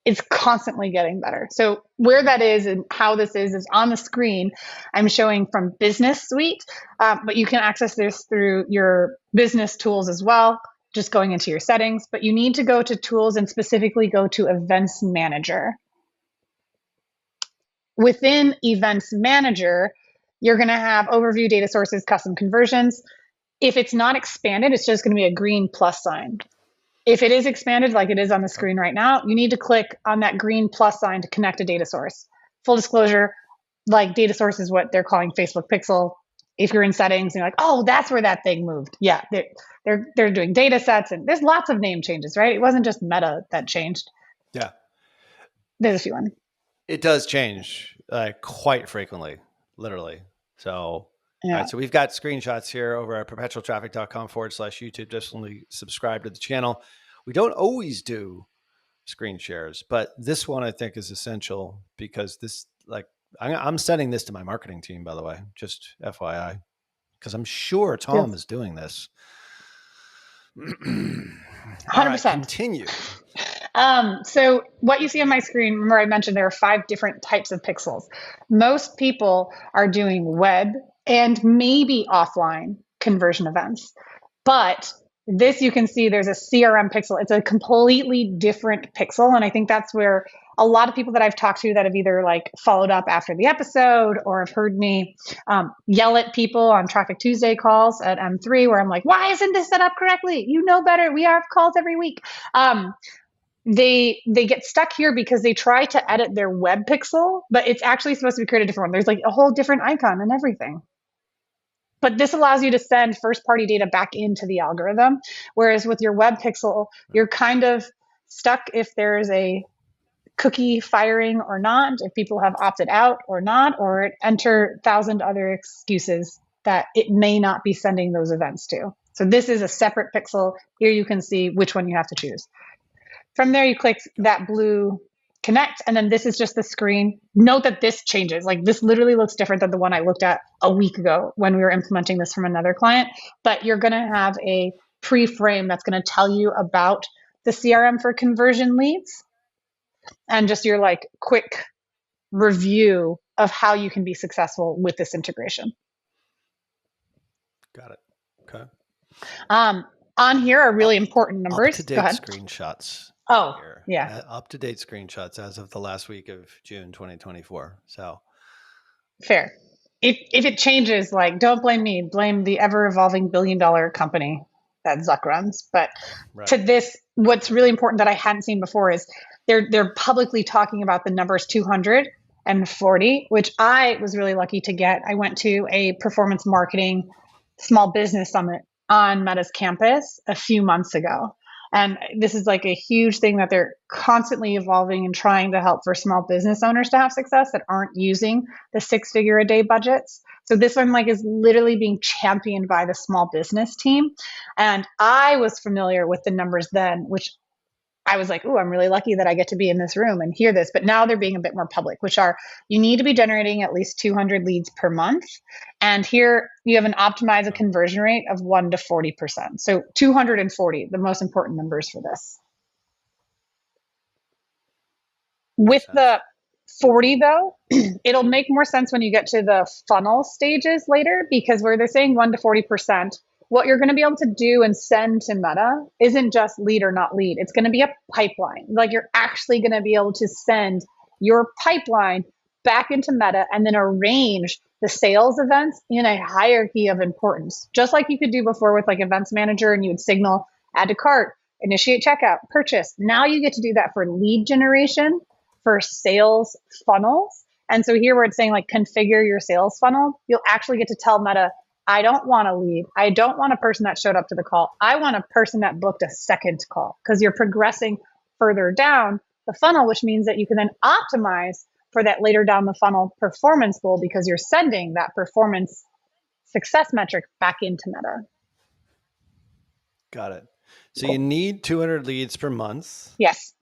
S1: it's constantly getting better. So where that is and how this is on the screen. I'm showing from Business Suite, but you can access this through your business tools as well, just going into your settings. But you need to go to tools and specifically go to Events Manager. Within Events Manager, you're going to have overview, data sources, custom conversions. If it's not expanded, it's just going to be a green plus sign. If it is expanded, like it is on the screen right now, you need to click on that green plus sign to connect a data source. Full disclosure, like data source is what they're calling Facebook Pixel. If you're in settings and you're like, oh, that's where that thing moved. Yeah, they're doing data sets and there's lots of name changes, right? It wasn't just Meta that changed.
S2: Yeah.
S1: There's a few ones.
S2: It does change quite frequently, literally. So,
S1: Yeah.
S2: All right, so we've got screenshots here over at perpetualtraffic.com/YouTube. Definitely subscribe to the channel. We don't always do screen shares, but this one I think is essential because this, I'm sending this to my marketing team, by the way, just FYI, because I'm sure Tom is doing this.
S1: 100%.
S2: Right, continue.
S1: So what you see on my screen, remember I mentioned there are 5 different types of pixels. Most people are doing web and maybe offline conversion events. But this, you can see there's a CRM pixel. It's a completely different pixel. And I think that's where a lot of people that I've talked to that have either followed up after the episode or have heard me yell at people on Traffic Tuesday calls at M3 where I'm like, why isn't this set up correctly? You know better. We have calls every week. They get stuck here because they try to edit their web pixel, but it's actually supposed to be created a different one. There's a whole different icon and everything. But this allows you to send first-party data back into the algorithm. Whereas with your web pixel, you're kind of stuck if there's a cookie firing or not, if people have opted out or not, or enter 1,000 other excuses that it may not be sending those events to. So this is a separate pixel. Here you can see which one you have to choose. From there, you click that blue connect. And then this is just the screen. Note that this changes. Like this literally looks different than the one I looked at a week ago when we were implementing this from another client. But you're going to have a pre-frame that's going to tell you about the CRM for conversion leads and just your like quick review of how you can be successful with this integration.
S2: Got it. Okay.
S1: On here are really important numbers.
S2: Up-to-date screenshots.
S1: Oh,
S2: here.
S1: yeah.
S2: Up-to-date screenshots as of the last week of June 2024. So
S1: fair. If it changes, like, don't blame me. Blame the ever-evolving billion-dollar company that Zuck runs. But to this, what's really important that I hadn't seen before is they're publicly talking about the numbers 240, which I was really lucky to get. I went to a performance marketing small business summit on Meta's campus a few months ago. And this is like a huge thing that they're constantly evolving and trying to help for small business owners to have success that aren't using the 6-figure-a-day budgets. So this one like is literally being championed by the small business team. And I was familiar with the numbers then, which I was like, oh, I'm really lucky that I get to be in this room and hear this. But now they're being a bit more public, which are you need to be generating at least 200 leads per month. And here you have an optimized conversion rate of 1 to 40%. So 240, the most important numbers for this. With the 40 though, it'll make more sense when you get to the funnel stages later, because where they're saying 1 to 40%, what you're going to be able to do and send to Meta isn't just lead or not lead. It's going to be a pipeline. Like you're actually going to be able to send your pipeline back into Meta and then arrange the sales events in a hierarchy of importance. Just like you could do before with like Events Manager, and you would signal, add to cart, initiate checkout, purchase. Now you get to do that for lead generation, for sales funnels. And so here where it's saying like configure your sales funnel, you'll actually get to tell Meta, I don't want a lead. I don't want a person that showed up to the call. I want a person that booked a second call, because you're progressing further down the funnel, which means that you can then optimize for that later down the funnel performance goal, because you're sending that performance success metric back into Meta.
S2: Got it. So you need 200 leads per month.
S1: Yes.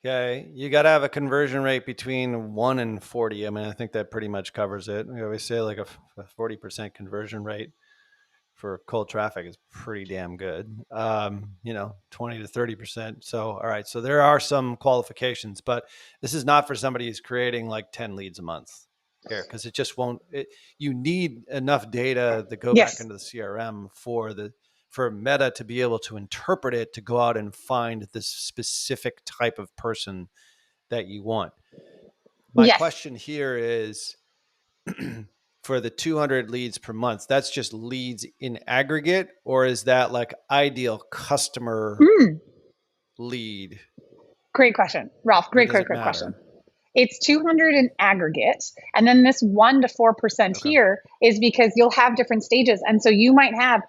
S2: Okay. You got to have a conversion rate between 1 and 40. I mean, I think that pretty much covers it. We always say like a 40% conversion rate for cold traffic is pretty damn good. 20 to 30%. So, all right. So there are some qualifications, but this is not for somebody who's creating like 10 leads a month here, because it just won't, you need enough data to go back into the CRM for Meta to be able to interpret it, to go out and find this specific type of person that you want. My question here is, for the 200 leads per month, that's just leads in aggregate, or is that like ideal customer lead?
S1: Great question, Ralph. Great question. It's 200 in aggregate. And then this 1 to 4% here is because you'll have different stages. And so you might have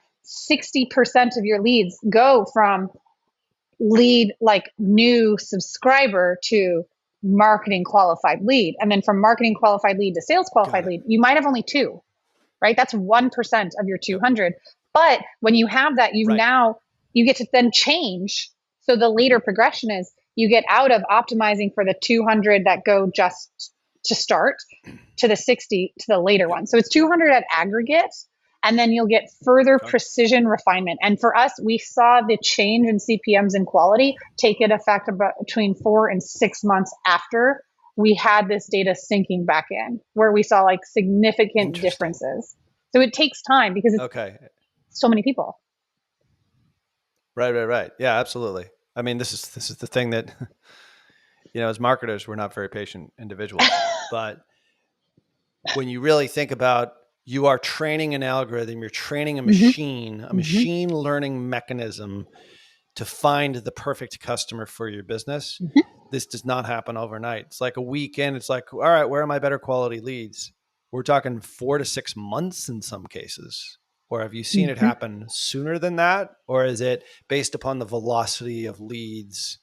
S1: 60% of your leads go from lead, like new subscriber, to marketing qualified lead. And then from marketing qualified lead to sales qualified lead, you might have only 2, right? That's 1% of your 200. But when you have that, you get to then change. So the later progression is you get out of optimizing for the 200 that go just to start to the 60 to the later one. So it's 200 at aggregate. And then you'll get further precision refinement. And for us, we saw the change in CPMs and quality take effect about between 4 and 6 months after we had this data sinking back in, where we saw like significant differences. So it takes time because it's so many people.
S2: Right. Yeah, absolutely. I mean, this is the thing that, as marketers, we're not very patient individuals. But when you really think about, you are training an algorithm, you're training a machine, a machine learning mechanism to find the perfect customer for your business. This does not happen overnight. It's like a weekend. It's like, all right, where are my better quality leads? We're talking 4 to 6 months in some cases. Or have you seen it happen sooner than that? Or is it based upon the velocity of leads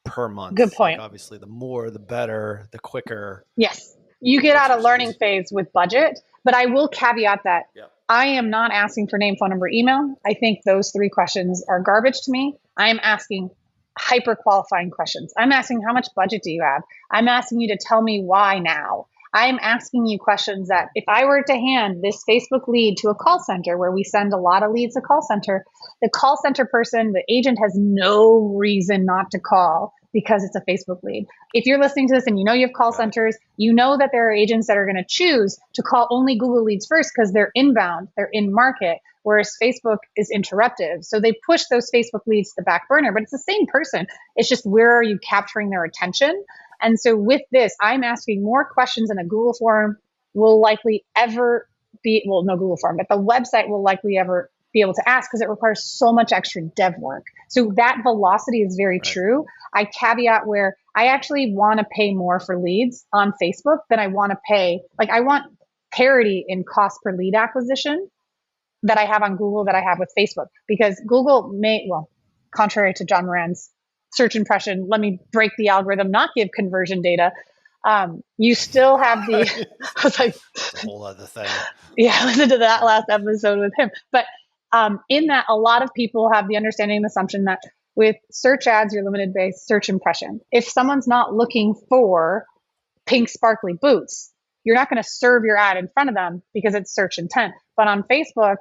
S2: per month?
S1: Good point.
S2: Like obviously, the more, the better, the quicker.
S1: Yes. You get out of learning phase with budget, but I will caveat that I am not asking for name, phone number, email. I think those 3 questions are garbage to me. I am asking hyper qualifying questions. I'm asking, how much budget do you have? I'm asking you to tell me why now. I'm asking you questions that if I were to hand this Facebook lead to a call center where we send a lot of leads to call center, the call center person, the agent has no reason not to call because it's a Facebook lead. If you're listening to this and you know you have call centers, you know that there are agents that are going to choose to call only Google leads first because they're inbound, they're in market, whereas Facebook is interruptive. So they push those Facebook leads to the back burner, but it's the same person. It's just where are you capturing their attention? And so with this, I'm asking more questions in a Google form will likely ever be, well, no Google form, but the website will likely ever be able to ask because it requires so much extra dev work. So that velocity is very true. I caveat where I actually want to pay more for leads on Facebook than I want to pay. Like I want parity in cost per lead acquisition that I have on Google that I have with Facebook because Google may, well, contrary to John Moran's search impression, let me break the algorithm, not give conversion data. You still have the, I was like,
S2: whole other thing.
S1: Yeah, I listened to that last episode with him. But in that, a lot of people have the understanding and assumption that with search ads, you're limited by search impression. If someone's not looking for pink sparkly boots, you're not going to serve your ad in front of them because it's search intent. But on Facebook,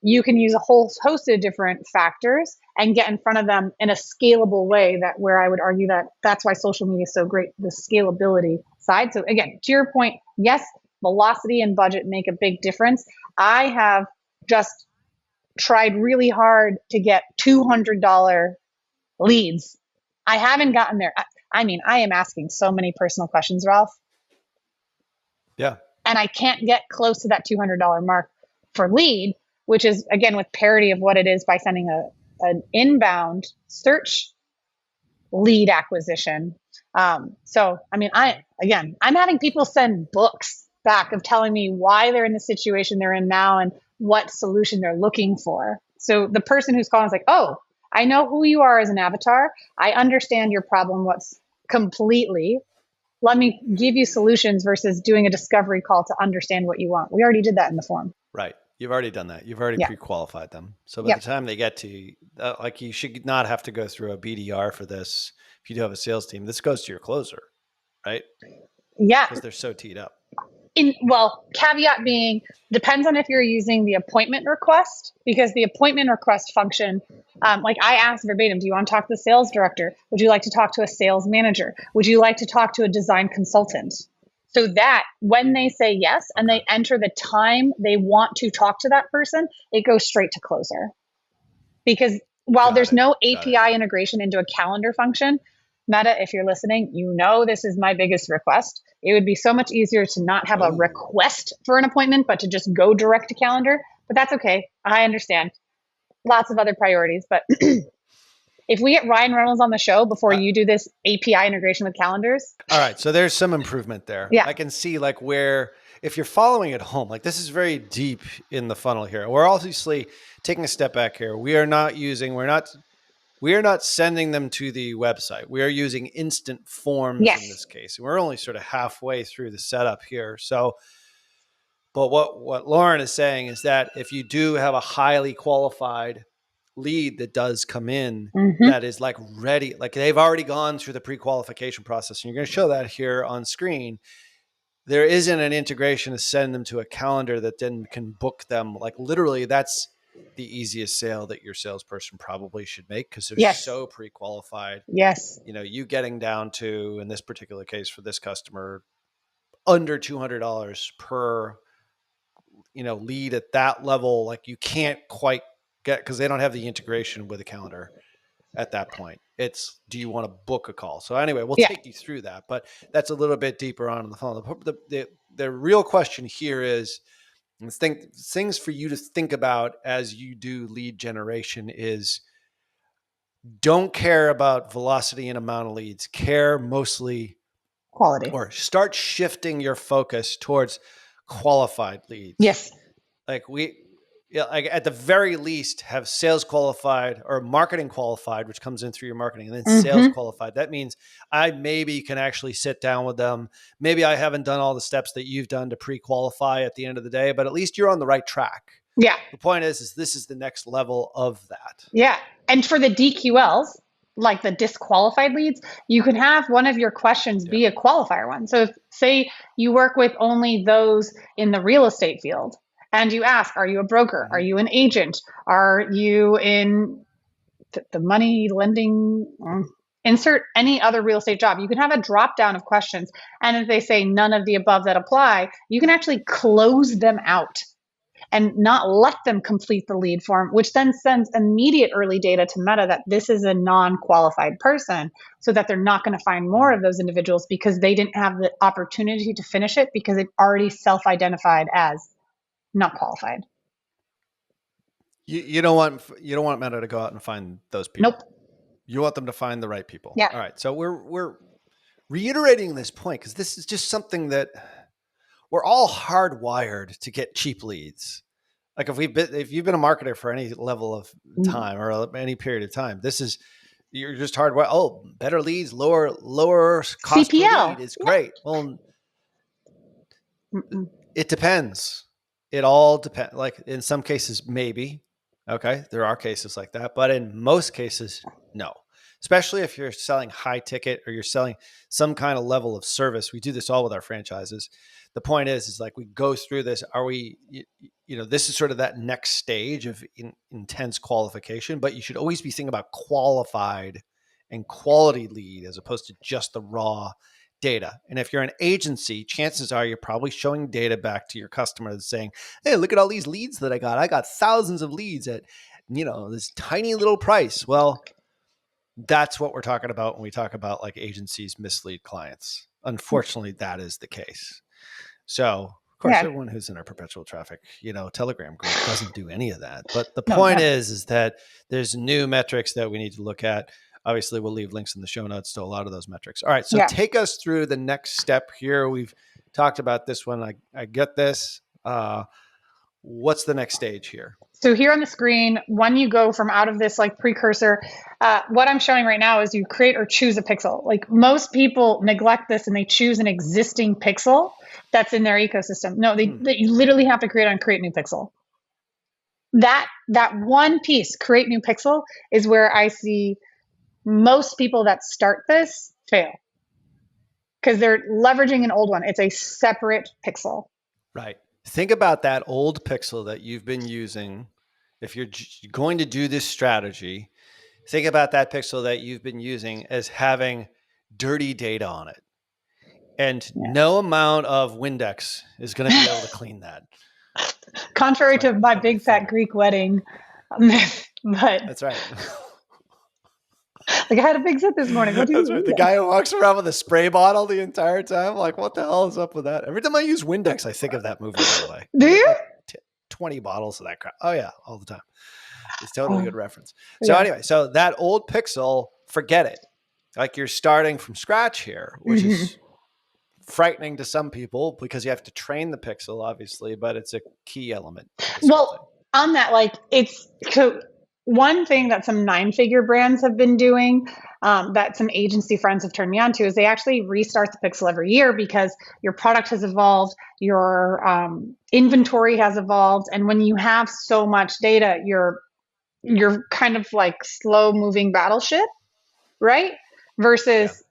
S1: you can use a whole host of different factors and get in front of them in a scalable way that where I would argue that that's why social media is so great, the scalability side. So again, to your point, yes, velocity and budget make a big difference. I have just tried really hard to get $200 leads. I haven't gotten there. I mean, I am asking so many personal questions, Ralph.
S2: Yeah.
S1: And I can't get close to that $200 mark for lead, which is, again, with parity of what it is by sending an inbound search lead acquisition. So, I mean, I'm having people send books back of telling me why they're in the situation they're in now and what solution they're looking for. So the person who's calling is like, oh, I know who you are as an avatar. I understand your problem. What's completely. Let me give you solutions versus doing a discovery call to understand what you want. We already did that in the form.
S2: Right. You've already done that. You've already pre-qualified them. So by the time they get to you, like you should not have to go through a BDR for this. If you do have a sales team, this goes to your closer, right?
S1: Yeah.
S2: Because they're so teed up.
S1: Caveat being, depends on if you're using the appointment request, because the appointment request function, like I asked verbatim, do you want to talk to the sales director? Would you like to talk to a sales manager? Would you like to talk to a design consultant? So that when they say yes and they enter the time they want to talk to that person, it goes straight to closer. Because while there's no API integration into a calendar function, Meta, if you're listening, you know this is my biggest request. It would be so much easier to not have a request for an appointment, but to just go direct to calendar. But that's okay. I understand. Lots of other priorities. But if we get Ryan Reynolds on the show before you do this API integration with calendars.
S2: All right. So there's some improvement there.
S1: Yeah.
S2: I can see like where, if you're following at home, like this is very deep in the funnel here. We're obviously taking a step back here. We're not sending them to the website. We are using instant forms in this case. We're only sort of halfway through the setup here. So, but what Lauren is saying is that if you do have a highly qualified lead that does come in, that is like ready, like they've already gone through the pre-qualification process, and you're going to show that here on screen. There isn't an integration to send them to a calendar that then can book them. Like literally that's the easiest sale that your salesperson probably should make because they're so pre-qualified.
S1: Yes.
S2: You know, you getting down to, in this particular case for this customer, under $200 per, lead at that level. Like you can't quite get, because they don't have the integration with a calendar at that point. It's, do you want to book a call? So anyway, we'll take you through that, but that's a little bit deeper on in the phone. The real question here is, things for you to think about as you do lead generation is, don't care about velocity and amount of leads, care mostly
S1: quality,
S2: or start shifting your focus towards qualified leads.
S1: Yes.
S2: Like like at the very least have sales qualified or marketing qualified, which comes in through your marketing, and then sales qualified. That means I maybe can actually sit down with them. Maybe I haven't done all the steps that you've done to pre-qualify at the end of the day, but at least you're on the right track.
S1: Yeah.
S2: The point is this is the next level of that.
S1: Yeah. And for the DQLs, like the disqualified leads, you can have one of your questions be a qualifier one. So if, say you work with only those in the real estate field and you ask, are you a broker? Are you an agent? Are you in the money lending? Insert any other real estate job. You can have a drop down of questions. And if they say none of the above that apply, you can actually close them out and not let them complete the lead form, which then sends immediate early data to Meta that this is a non-qualified person, so that they're not going to find more of those individuals because they didn't have the opportunity to finish it because they've already self-identified as not qualified.
S2: You don't want Meta to go out and find those people.
S1: Nope.
S2: You want them to find the right people.
S1: Yeah.
S2: All right. So we're reiterating this point because this is just something that we're all hardwired to get cheap leads. Like if you've been a marketer for any level of time or any period of time, you're just hardwired. Oh, better leads, lower cost
S1: CPL.
S2: per lead is great. Well, it depends. It all depends. Like in some cases, maybe. Okay, there are cases like that, but in most cases, no. Especially if you're selling high ticket or you're selling some kind of level of service. We do this all with our franchises. The point is like we go through this. Are we, this is sort of that next stage of intense qualification, but you should always be thinking about qualified and quality lead as opposed to just the raw data. And if you're an agency, chances are you're probably showing data back to your customers saying, hey, look at all these leads that I got. I got thousands of leads at, this tiny little price. Well, that's what we're talking about when we talk about like agencies mislead clients. Unfortunately, that is the case. So of course, everyone who's in our Perpetual traffic, Telegram group doesn't do any of that. But the point is that there's new metrics that we need to look at. Obviously, we'll leave links in the show notes to a lot of those metrics. All right. So take us through the next step here. We've talked about this one. I get this. What's the next stage here?
S1: So here on the screen, when you go from out of this like precursor, what I'm showing right now is you create or choose a pixel. Like most people neglect this and they choose an existing pixel that's in their ecosystem. No, you literally have to create new pixel. That one piece, create new pixel, is where I see most people that start this fail because they're leveraging an old one. It's a separate pixel.
S2: Right. Think about that old pixel that you've been using. If you're going to do this strategy, think about that pixel that you've been using as having dirty data on it. And no amount of Windex is going to be able to clean that.
S1: Contrary to my big fat Greek wedding myth, but
S2: that's right.
S1: Like I had a big sip this morning. What do you
S2: That's right. The guy who walks around with a spray bottle the entire time. Like, what the hell is up with that? Every time I use Windex, I think of that movie, by the way.
S1: Do you?
S2: Like 20 bottles of that crap. Oh, yeah, all the time. It's totally a good reference. So anyway, so that old pixel, forget it. Like you're starting from scratch here, which is frightening to some people because you have to train the pixel, obviously, but it's a key element.
S1: Well, on that, like it's one thing that some 9-figure brands have been doing that some agency friends have turned me on to is they actually restart the pixel every year because your product has evolved, your inventory has evolved. And when you have so much data, you're kind of like slow moving battleship, right? Versus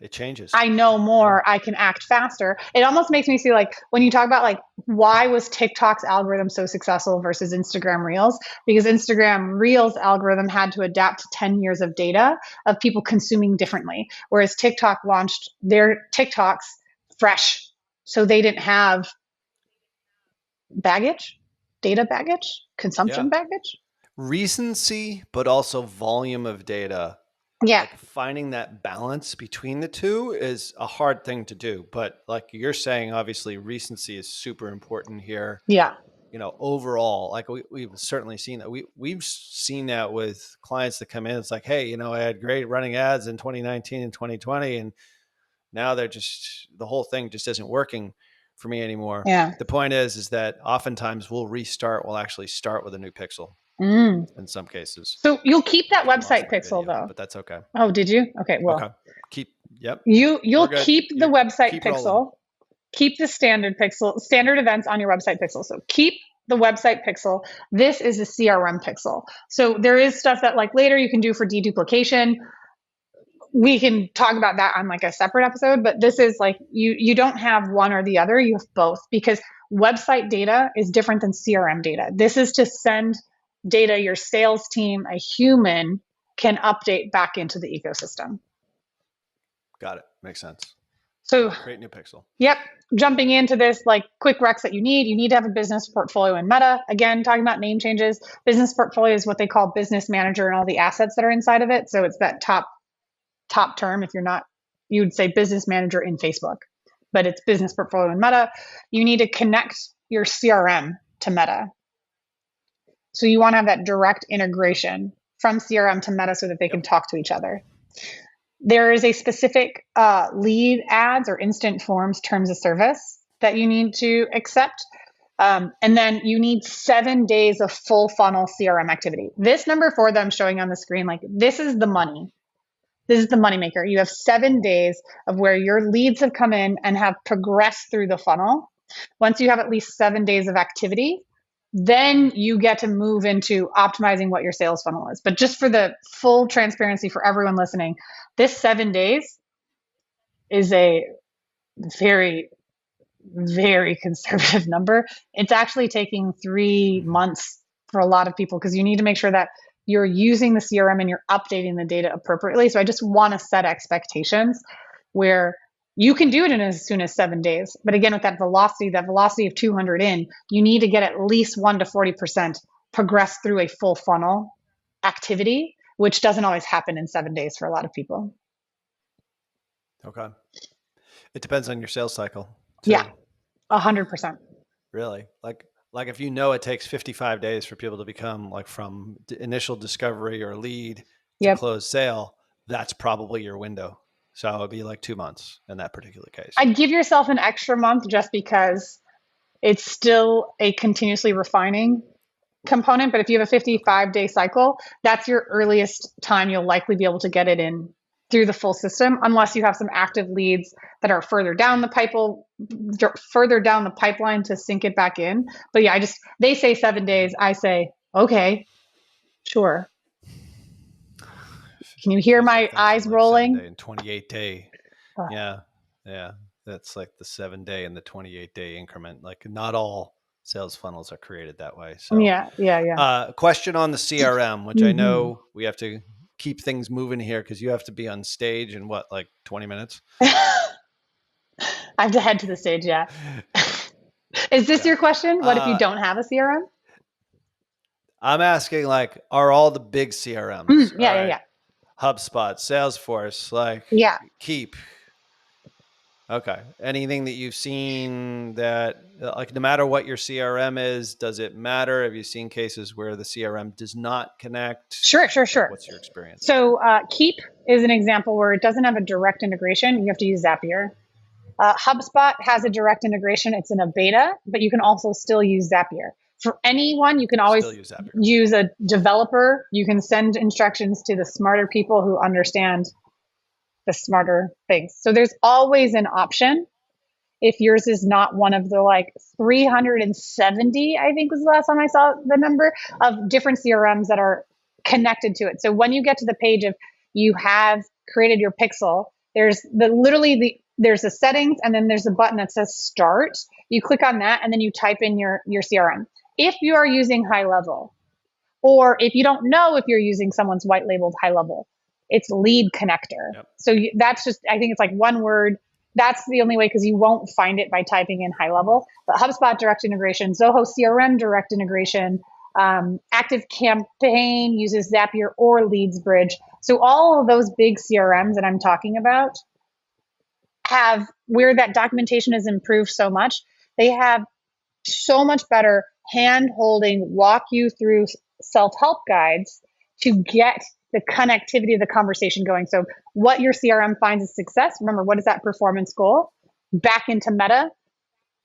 S2: it changes.
S1: I know more, I can act faster. It almost makes me see like when you talk about like why was TikTok's algorithm so successful versus Instagram Reels? Because Instagram Reels algorithm had to adapt to 10 years of data of people consuming differently. Whereas TikTok launched their TikToks fresh. So they didn't have data baggage, consumption baggage.
S2: Recency, but also volume of data.
S1: Yeah.
S2: Like finding that balance between the two is a hard thing to do. But like you're saying, obviously recency is super important here.
S1: Yeah.
S2: Overall, like we've certainly seen that. We've seen that with clients that come in. It's like, hey, I had great running ads in 2019 and 2020. And now the whole thing just isn't working for me anymore.
S1: Yeah.
S2: The point is that oftentimes we'll actually start with a new pixel. In some cases.
S1: So you'll keep that website pixel though.
S2: But that's okay.
S1: Oh, did you? Okay. Well, You'll keep the website pixel, keep the standard events on your website pixel. So keep the website pixel. This is the CRM pixel. So there is stuff that like later you can do for deduplication. We can talk about that on like a separate episode, but this is like you don't have one or the other, you have both, because website data is different than CRM data. This is to send data your sales team, a human, can update back into the ecosystem.
S2: Got it. Makes sense.
S1: So
S2: create new pixel.
S1: Yep. Jumping into this, like quick recs that you need to have a business portfolio in Meta. Again, talking about name changes, business portfolio is what they call business manager and all the assets that are inside of it. So it's that top term. If you're not, you would say business manager in Facebook, but it's business portfolio in Meta. You need to connect your CRM to Meta. So you want to have that direct integration from CRM to Meta so that they can talk to each other. There is a specific lead ads or instant forms terms of service that you need to accept. And then you need 7 days of full funnel CRM activity. This number 4 that I'm showing on the screen, like this is the money. This is the moneymaker. You have 7 days of where your leads have come in and have progressed through the funnel. Once you have at least 7 days of activity, then you get to move into optimizing what your sales funnel is. But just for the full transparency for everyone listening, this 7 days is a very, very conservative number. It's actually taking 3 months for a lot of people because you need to make sure that you're using the CRM and you're updating the data appropriately. So I just want to set expectations where you can do it in as soon as 7 days. But again, with that velocity of 200 in, you need to get at least 1 to 40% progress through a full funnel activity, which doesn't always happen in 7 days for a lot of people.
S2: Okay. It depends on your sales cycle, too.
S1: Yeah, 100%.
S2: Really? Like if you know it takes 55 days for people to become like from initial discovery or lead to close sale, that's probably your window. So it would be like 2 months in that particular case.
S1: I'd give yourself an extra month just because it's still a continuously refining component. But if you have a 55-day cycle, that's your earliest time you'll likely be able to get it in through the full system, unless you have some active leads that are further down the pipeline to sync it back in. But yeah, they say 7 days. I say, okay, sure. Can you hear my eyes rolling?
S2: 7 day and 28 day. Yeah. That's like the 7 day and the 28 day increment. Like not all sales funnels are created that way. So
S1: yeah.
S2: Question on the CRM, which I know we have to keep things moving here because you have to be on stage in what, like 20 minutes?
S1: I have to head to the stage. Yeah. Is this your question? What if you don't have a CRM?
S2: I'm asking like, are all the big CRMs?
S1: Yeah.
S2: HubSpot, Salesforce, Keep. Okay. Anything that you've seen that, like, no matter what your CRM is, does it matter? Have you seen cases where the CRM does not connect?
S1: Sure.
S2: What's your experience?
S1: So Keep is an example where it doesn't have a direct integration. You have to use Zapier. HubSpot has a direct integration. It's in a beta, but you can also still use Zapier. For anyone, you can always use a developer. You can send instructions to the smarter people who understand the smarter things. So there's always an option. If yours is not one of the like 370, I think was the last time I saw the number of different CRMs that are connected to it. So when you get to the page of you have created your pixel, there's there's the settings and then there's a button that says start. You click on that and then you type in your CRM. If you are using high level, or if you don't know if you're using someone's white labeled high level, it's lead connector.
S2: Yep.
S1: So that's just, I think it's like one word. That's the only way because you won't find it by typing in high level. But HubSpot direct integration, Zoho CRM direct integration, Active Campaign uses Zapier or LeadsBridge. So all of those big CRMs that I'm talking about have, where that documentation has improved so much, they have so much better hand-holding, walk you through self-help guides to get the connectivity of the conversation going. So what your CRM finds is success. Remember, what is that performance goal? Back into Meta.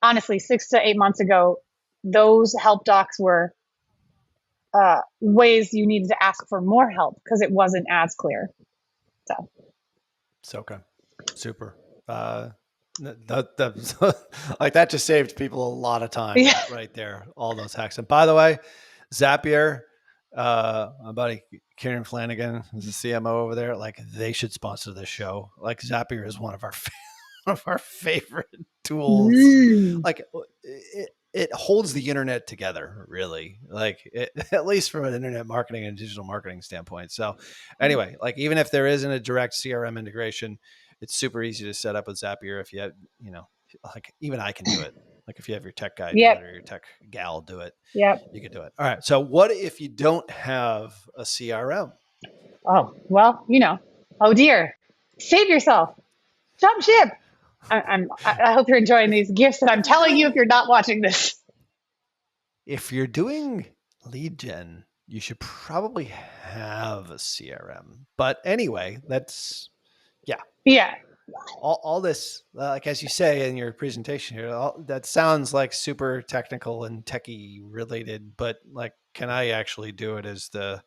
S1: Honestly, 6 to 8 months ago, those help docs were ways you needed to ask for more help because it wasn't as clear.
S2: So okay. Super. Like that just saved people a lot of time
S1: Yeah.
S2: right there. All those hacks. And by the way, Zapier, my buddy Kieran Flanagan is the CMO over there. Like they should sponsor this show. Like Zapier is one of our one of our favorite tools.
S1: Mm.
S2: Like it holds the internet together, really. Like at least from an internet marketing and digital marketing standpoint. So anyway, like even if there isn't a direct CRM integration, it's super easy to set up with Zapier. If you have, like even I can do it. Like if you have your tech guy do
S1: Yep.
S2: it or your tech gal do it,
S1: Yep.
S2: you can do it. All right. So what if you don't have a CRM?
S1: Oh, well, oh dear, save yourself, jump ship. I hope you're enjoying these gifts that I'm telling you if you're not watching this.
S2: If you're doing lead gen, you should probably have a CRM. But anyway, that's,
S1: Yeah.
S2: all this, like as you say in your presentation here, that sounds like super technical and techie related, but like, can I actually do it as the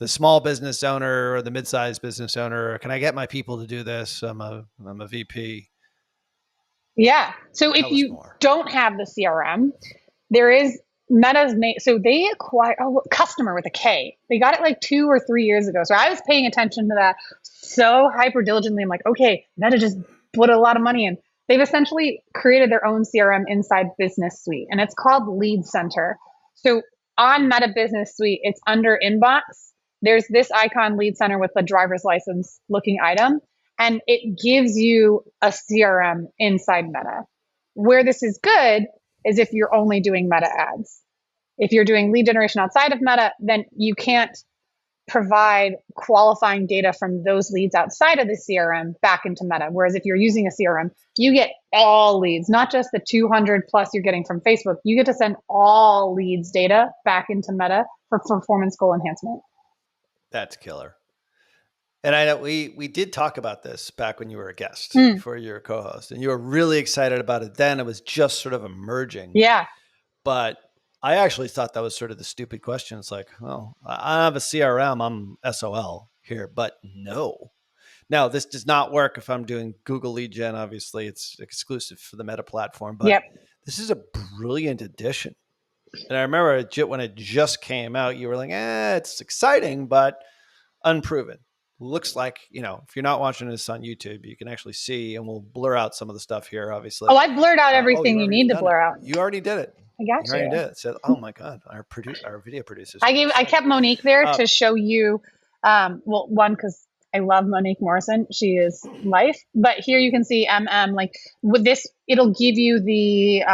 S2: small business owner or the mid-sized business owner? Or can I get my people to do this? I'm a VP.
S1: Yeah. So if
S2: Tell us
S1: you
S2: more.
S1: don't have the CRM, there is Meta's name. So they acquired customer with a K. They got it like 2 or 3 years ago. So I was paying attention to that so hyper diligently. I'm like, okay, Meta just put a lot of money in. They've essentially created their own CRM inside Business Suite, and it's called Lead Center. So on Meta Business Suite, it's under Inbox. There's this icon, Lead Center, with the driver's license looking item, and it gives you a CRM inside Meta. Where this is good is if you're only doing Meta ads. If you're doing lead generation outside of Meta, then you can't provide qualifying data from those leads outside of the CRM back into Meta. Whereas if you're using a CRM, you get all leads, not just the 200 plus you're getting from Facebook. You get to send all leads data back into Meta for performance goal enhancement.
S2: That's killer. And I know we did talk about this back when you were a guest for your co-host, and you were really excited about it then. It was just sort of emerging.
S1: Yeah.
S2: But I actually thought that was sort of the stupid question. It's like, well, I have a CRM, I'm SOL here, but no. Now, this does not work if I'm doing Google Lead Gen. Obviously, it's exclusive for the Meta platform, but this is a brilliant addition. And I remember when it just came out, you were like, it's exciting, but unproven. Looks like, if you're not watching this on YouTube, you can actually see, and we'll blur out some of the stuff here, obviously.
S1: Oh, I blurred out everything you need to blur out.
S2: You already did it.
S1: I got you.
S2: Already did it. Said, oh my God, our video producers.
S1: I kept Monique there to show you, one, because I love Monique Morrison. She is life. But here you can see MM, like with this, it'll give you the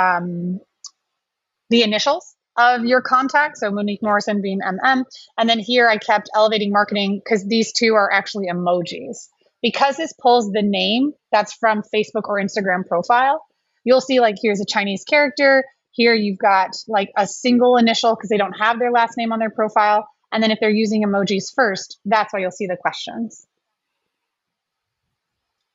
S1: initials of your contact. So Monique Morrison being MM. And then here I kept elevating marketing because these two are actually emojis. Because this pulls the name that's from Facebook or Instagram profile, you'll see like here's a Chinese character. Here you've got like a single initial because they don't have their last name on their profile. And then if they're using emojis first, that's why you'll see the questions.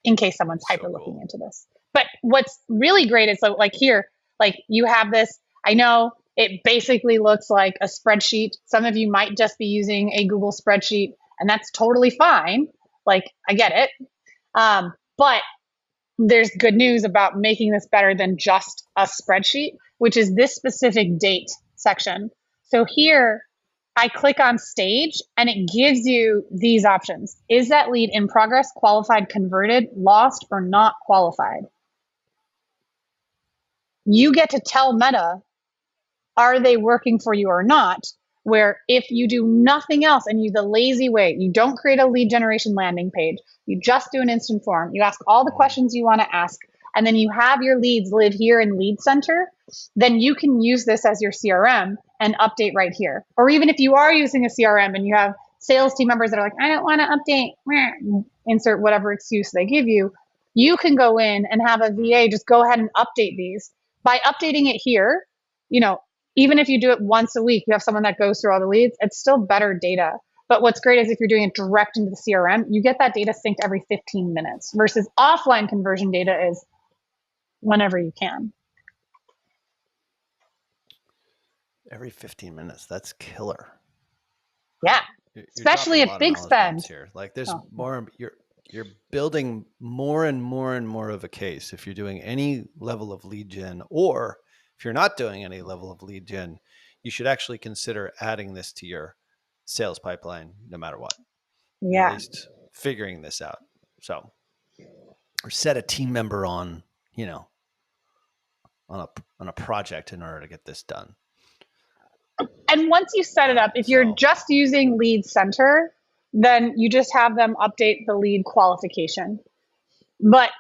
S1: In case someone's hyper looking into this. But what's really great is so like here, like you have this, I know it basically looks like a spreadsheet. Some of you might just be using a Google spreadsheet, and that's totally fine. Like, I get it. But there's good news about making this better than just a spreadsheet, which is this specific date section. So here, I click on stage, and it gives you these options. Is that lead in progress, qualified, converted, lost, or not qualified? You get to tell Meta, are they working for you or not? Where if you do nothing else and you the lazy way, you don't create a lead generation landing page, you just do an instant form, you ask all the questions you want to ask, and then you have your leads live here in Lead Center, then you can use this as your CRM and update right here. Or even if you are using a CRM and you have sales team members that are like, I don't want to update, insert whatever excuse they give you, you can go in and have a VA just go ahead and update these. By updating it here, even if you do it once a week, you have someone that goes through all the leads, it's still better data. But what's great is if you're doing it direct into the CRM, you get that data synced every 15 minutes versus offline conversion data is whenever you can.
S2: Every 15 minutes. That's killer.
S1: Yeah. Especially at big spend.
S2: Here. Like there's more, You're building more and more and more of a case. If you're doing any level of lead gen, or if you're not doing any level of lead gen, you should actually consider adding this to your sales pipeline, no matter what, at
S1: Yeah.
S2: least figuring this out. So, or set a team member on, on a project in order to get this done.
S1: And once you set it up, if you're just using Lead Center, then you just have them update the lead qualification. But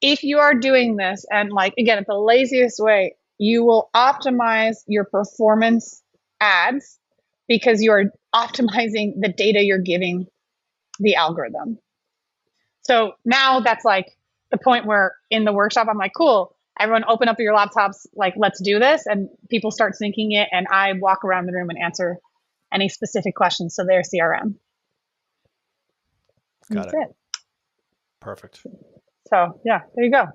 S1: if you are doing this, and like, again, it's the laziest way, you will optimize your performance ads because you are optimizing the data you're giving the algorithm. So now that's like the point where in the workshop, I'm like, cool, everyone open up your laptops, like, let's do this. And people start syncing it. And I walk around the room and answer any specific questions to their CRM.
S2: Got it. Perfect.
S1: So yeah, there you go.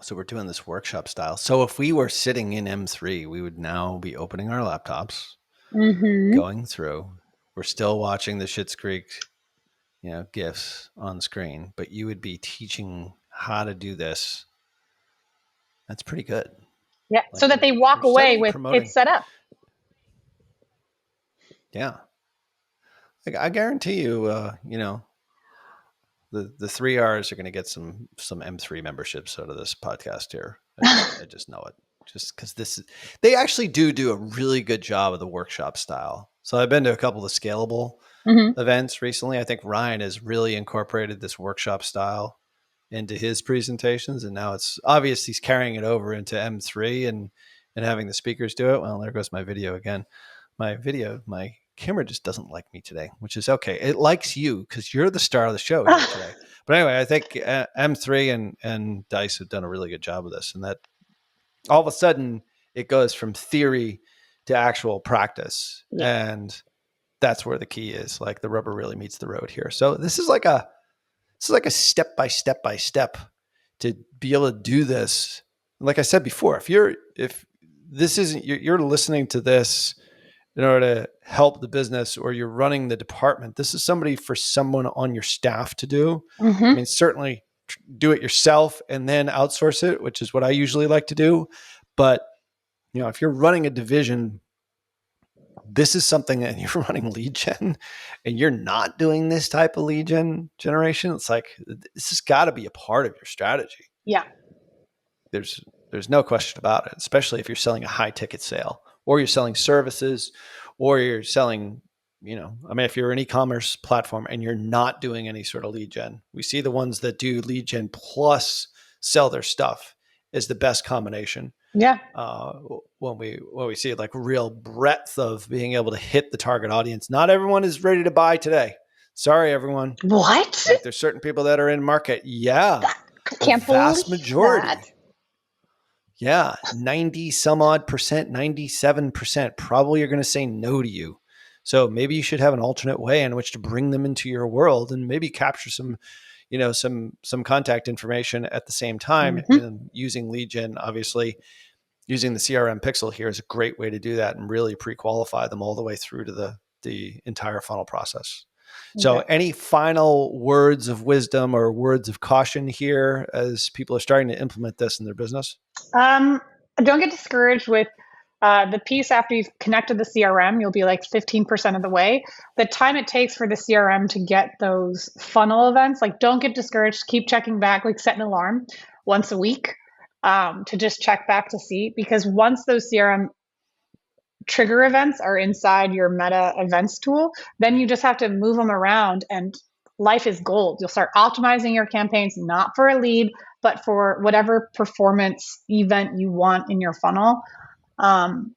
S2: So we're doing this workshop style. So if we were sitting in M3, we would now be opening our laptops, going through. We're still watching the Schitt's Creek, GIFs on screen, but you would be teaching how to do this. That's pretty good.
S1: Yeah. So that they walk away with it set up.
S2: Yeah. I guarantee you, the 3 R's are going to get some M3 memberships out of this podcast here. I just know it. Just because they actually do a really good job of the workshop style. So I've been to a couple of scalable events recently. I think Ryan has really incorporated this workshop style into his presentations, and now it's obvious he's carrying it over into M3 and having the speakers do it. Well, there goes my video again. My camera just doesn't like me today, which is okay. It likes you because you're the star of the show here today. But anyway, I think M3 and Dice have done a really good job of this, and that all of a sudden it goes from theory to actual practice. Yeah. And that's where the key is. Like, the rubber really meets the road here. So this is like a step by step to be able to do this. Like I said before, if this isn't, you're listening to this in order to help the business, or you're running the department, this is for someone on your staff to do. I mean, certainly do it yourself and then outsource it, which is what I usually like to do. But, if you're running a division, this is something that you're running lead gen and you're not doing this type of lead generation. It's like, this has got to be a part of your strategy. Yeah. There's no question about it, especially if you're selling a high ticket sale, or you're selling services, or you're selling, if you're an e-commerce platform and you're not doing any sort of lead gen. We see the ones that do lead gen plus sell their stuff is the best combination. Yeah. When we see like real breadth of being able to hit the target audience. Not everyone is ready to buy today. Sorry, everyone.
S1: What?
S2: Like, there's certain people that are in market. Yeah.
S1: Can't believe
S2: vast majority.
S1: That.
S2: Yeah. 90 some odd percent, 97% probably are going to say no to you. So maybe you should have an alternate way in which to bring them into your world and maybe capture some contact information at the same time. And using lead gen, obviously using the CRM pixel here is a great way to do that and really pre-qualify them all the way through to the entire funnel process. So any final words of wisdom or words of caution here as people are starting to implement this in their business? Don't
S1: get discouraged with the piece after you've connected the CRM. You'll be like 15% of the way. The time it takes for the CRM to get those funnel events, like, don't get discouraged. Keep checking back, like set an alarm once a week to just check back to see, because once those CRM trigger events are inside your meta events tool, then you just have to move them around and life is gold. You'll start optimizing your campaigns, not for a lead, but for whatever performance event you want in your funnel.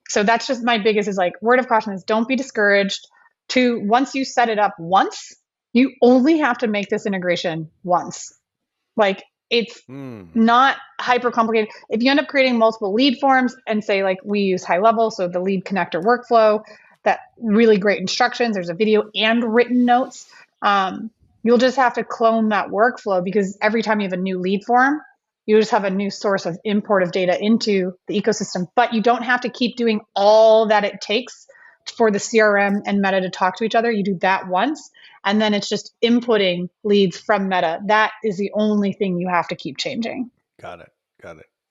S1: So that's just my biggest is like word of caution is don't be discouraged. Once you set it up once, you only have to make this integration once. Like, it's not hyper complicated. If you end up creating multiple lead forms and say, like, we use high level, so the lead connector workflow, that really great instructions, there's a video and written notes. You'll just have to clone that workflow, because every time you have a new lead form, you just have a new source of import of data into the ecosystem. But you don't have to keep doing all that it takes for the CRM and Meta to talk to each other. You do that once, And then it's just inputting leads from Meta. That is the only thing you have to keep changing.
S2: Got it.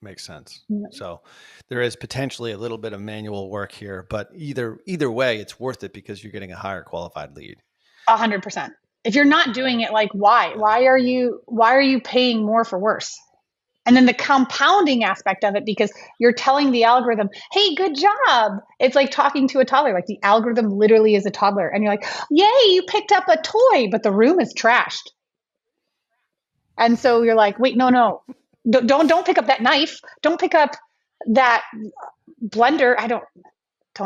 S2: Makes sense.
S1: Yeah.
S2: So there is potentially a little bit of manual work here, but either way, it's worth it because you're getting a higher qualified lead.
S1: 100%. If you're not doing it, like, why? Why are you paying more for worse? And then the compounding aspect of it, because you're telling the algorithm, hey, good job. It's like talking to a toddler. Like the algorithm literally is a toddler. And you're like, yay, you picked up a toy, but the room is trashed. And so you're like, wait, no. Don't pick up that knife. Don't pick up that blender. I don't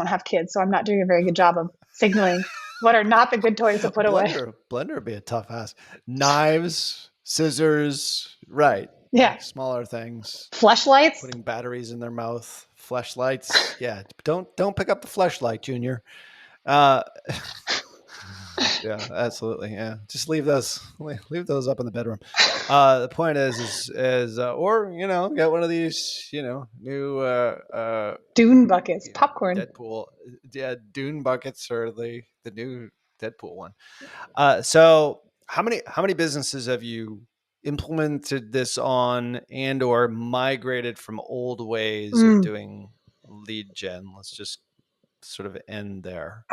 S1: have kids, so I'm not doing a very good job of signaling what are not the good toys to put away.
S2: Blender would be a tough ask. Knives, scissors, right.
S1: Yeah.
S2: Like smaller things.
S1: Fleshlights.
S2: Putting batteries in their mouth. Fleshlights. Yeah. Don't pick up the fleshlight, Junior. Yeah, absolutely. Yeah. Just leave those up in the bedroom. The point is or, get one of these, new,
S1: Dune buckets, popcorn.
S2: Deadpool. Yeah. Dune buckets are the new Deadpool one. So how many businesses have you implemented this on and or migrated from old ways of doing lead gen? Let's just sort of end there.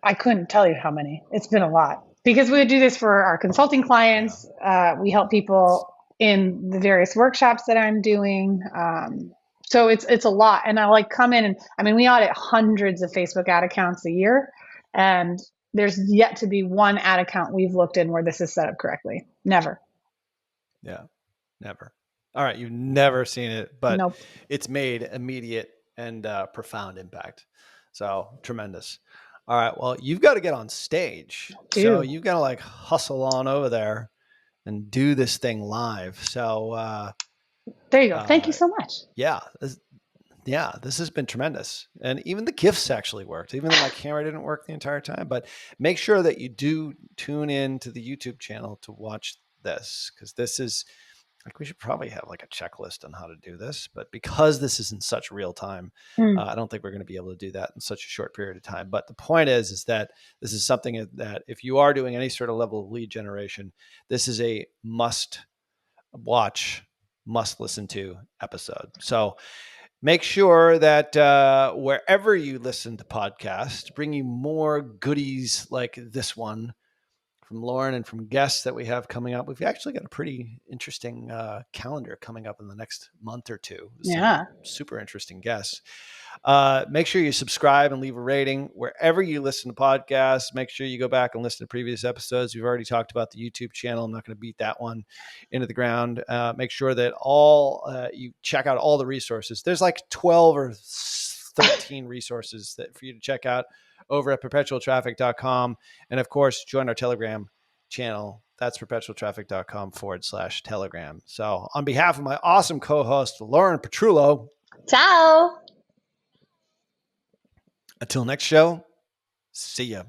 S1: I couldn't tell you how many. It's been a lot because we would do this for our consulting clients. Yeah. We help people in the various workshops that I'm doing. So it's a lot. And I come in and we audit hundreds of Facebook ad accounts a year. And there's yet to be one ad account we've looked in where this is set up correctly. Never.
S2: Yeah, never. All right. You've never seen it, but
S1: nope.
S2: It's made immediate and profound impact. So tremendous. All right. Well, you've got to get on stage. So you've got to hustle on over there and do this thing live. So
S1: there you go. Thank you so much.
S2: Yeah. This has been tremendous. And even the GIFs actually worked, even though my camera didn't work the entire time. But make sure that you do tune in to the YouTube channel to watch this, because this is we should probably have a checklist on how to do this, but because this is in such real time, I don't think we're going to be able to do that in such a short period of time. But the point is that this is something that if you are doing any sort of level of lead generation, this is a must watch, must listen to episode. So make sure that wherever you listen to podcasts, bring you more goodies like this one from Lauren and from guests that we have coming up. We've actually got a pretty interesting calendar coming up in the next month or two.
S1: Yeah.
S2: Super interesting guests. Make sure you subscribe and leave a rating wherever you listen to podcasts. Make sure you go back and listen to previous episodes. We've already talked about the YouTube channel. I'm not going to beat that one into the ground. Make sure that you check out all the resources. There's 12 or 13 resources for you to check out over at perpetualtraffic.com. And of course, join our Telegram channel. That's perpetualtraffic.com/Telegram. So on behalf of my awesome co-host, Lauren Petrullo.
S1: Ciao.
S2: Until next show, see ya.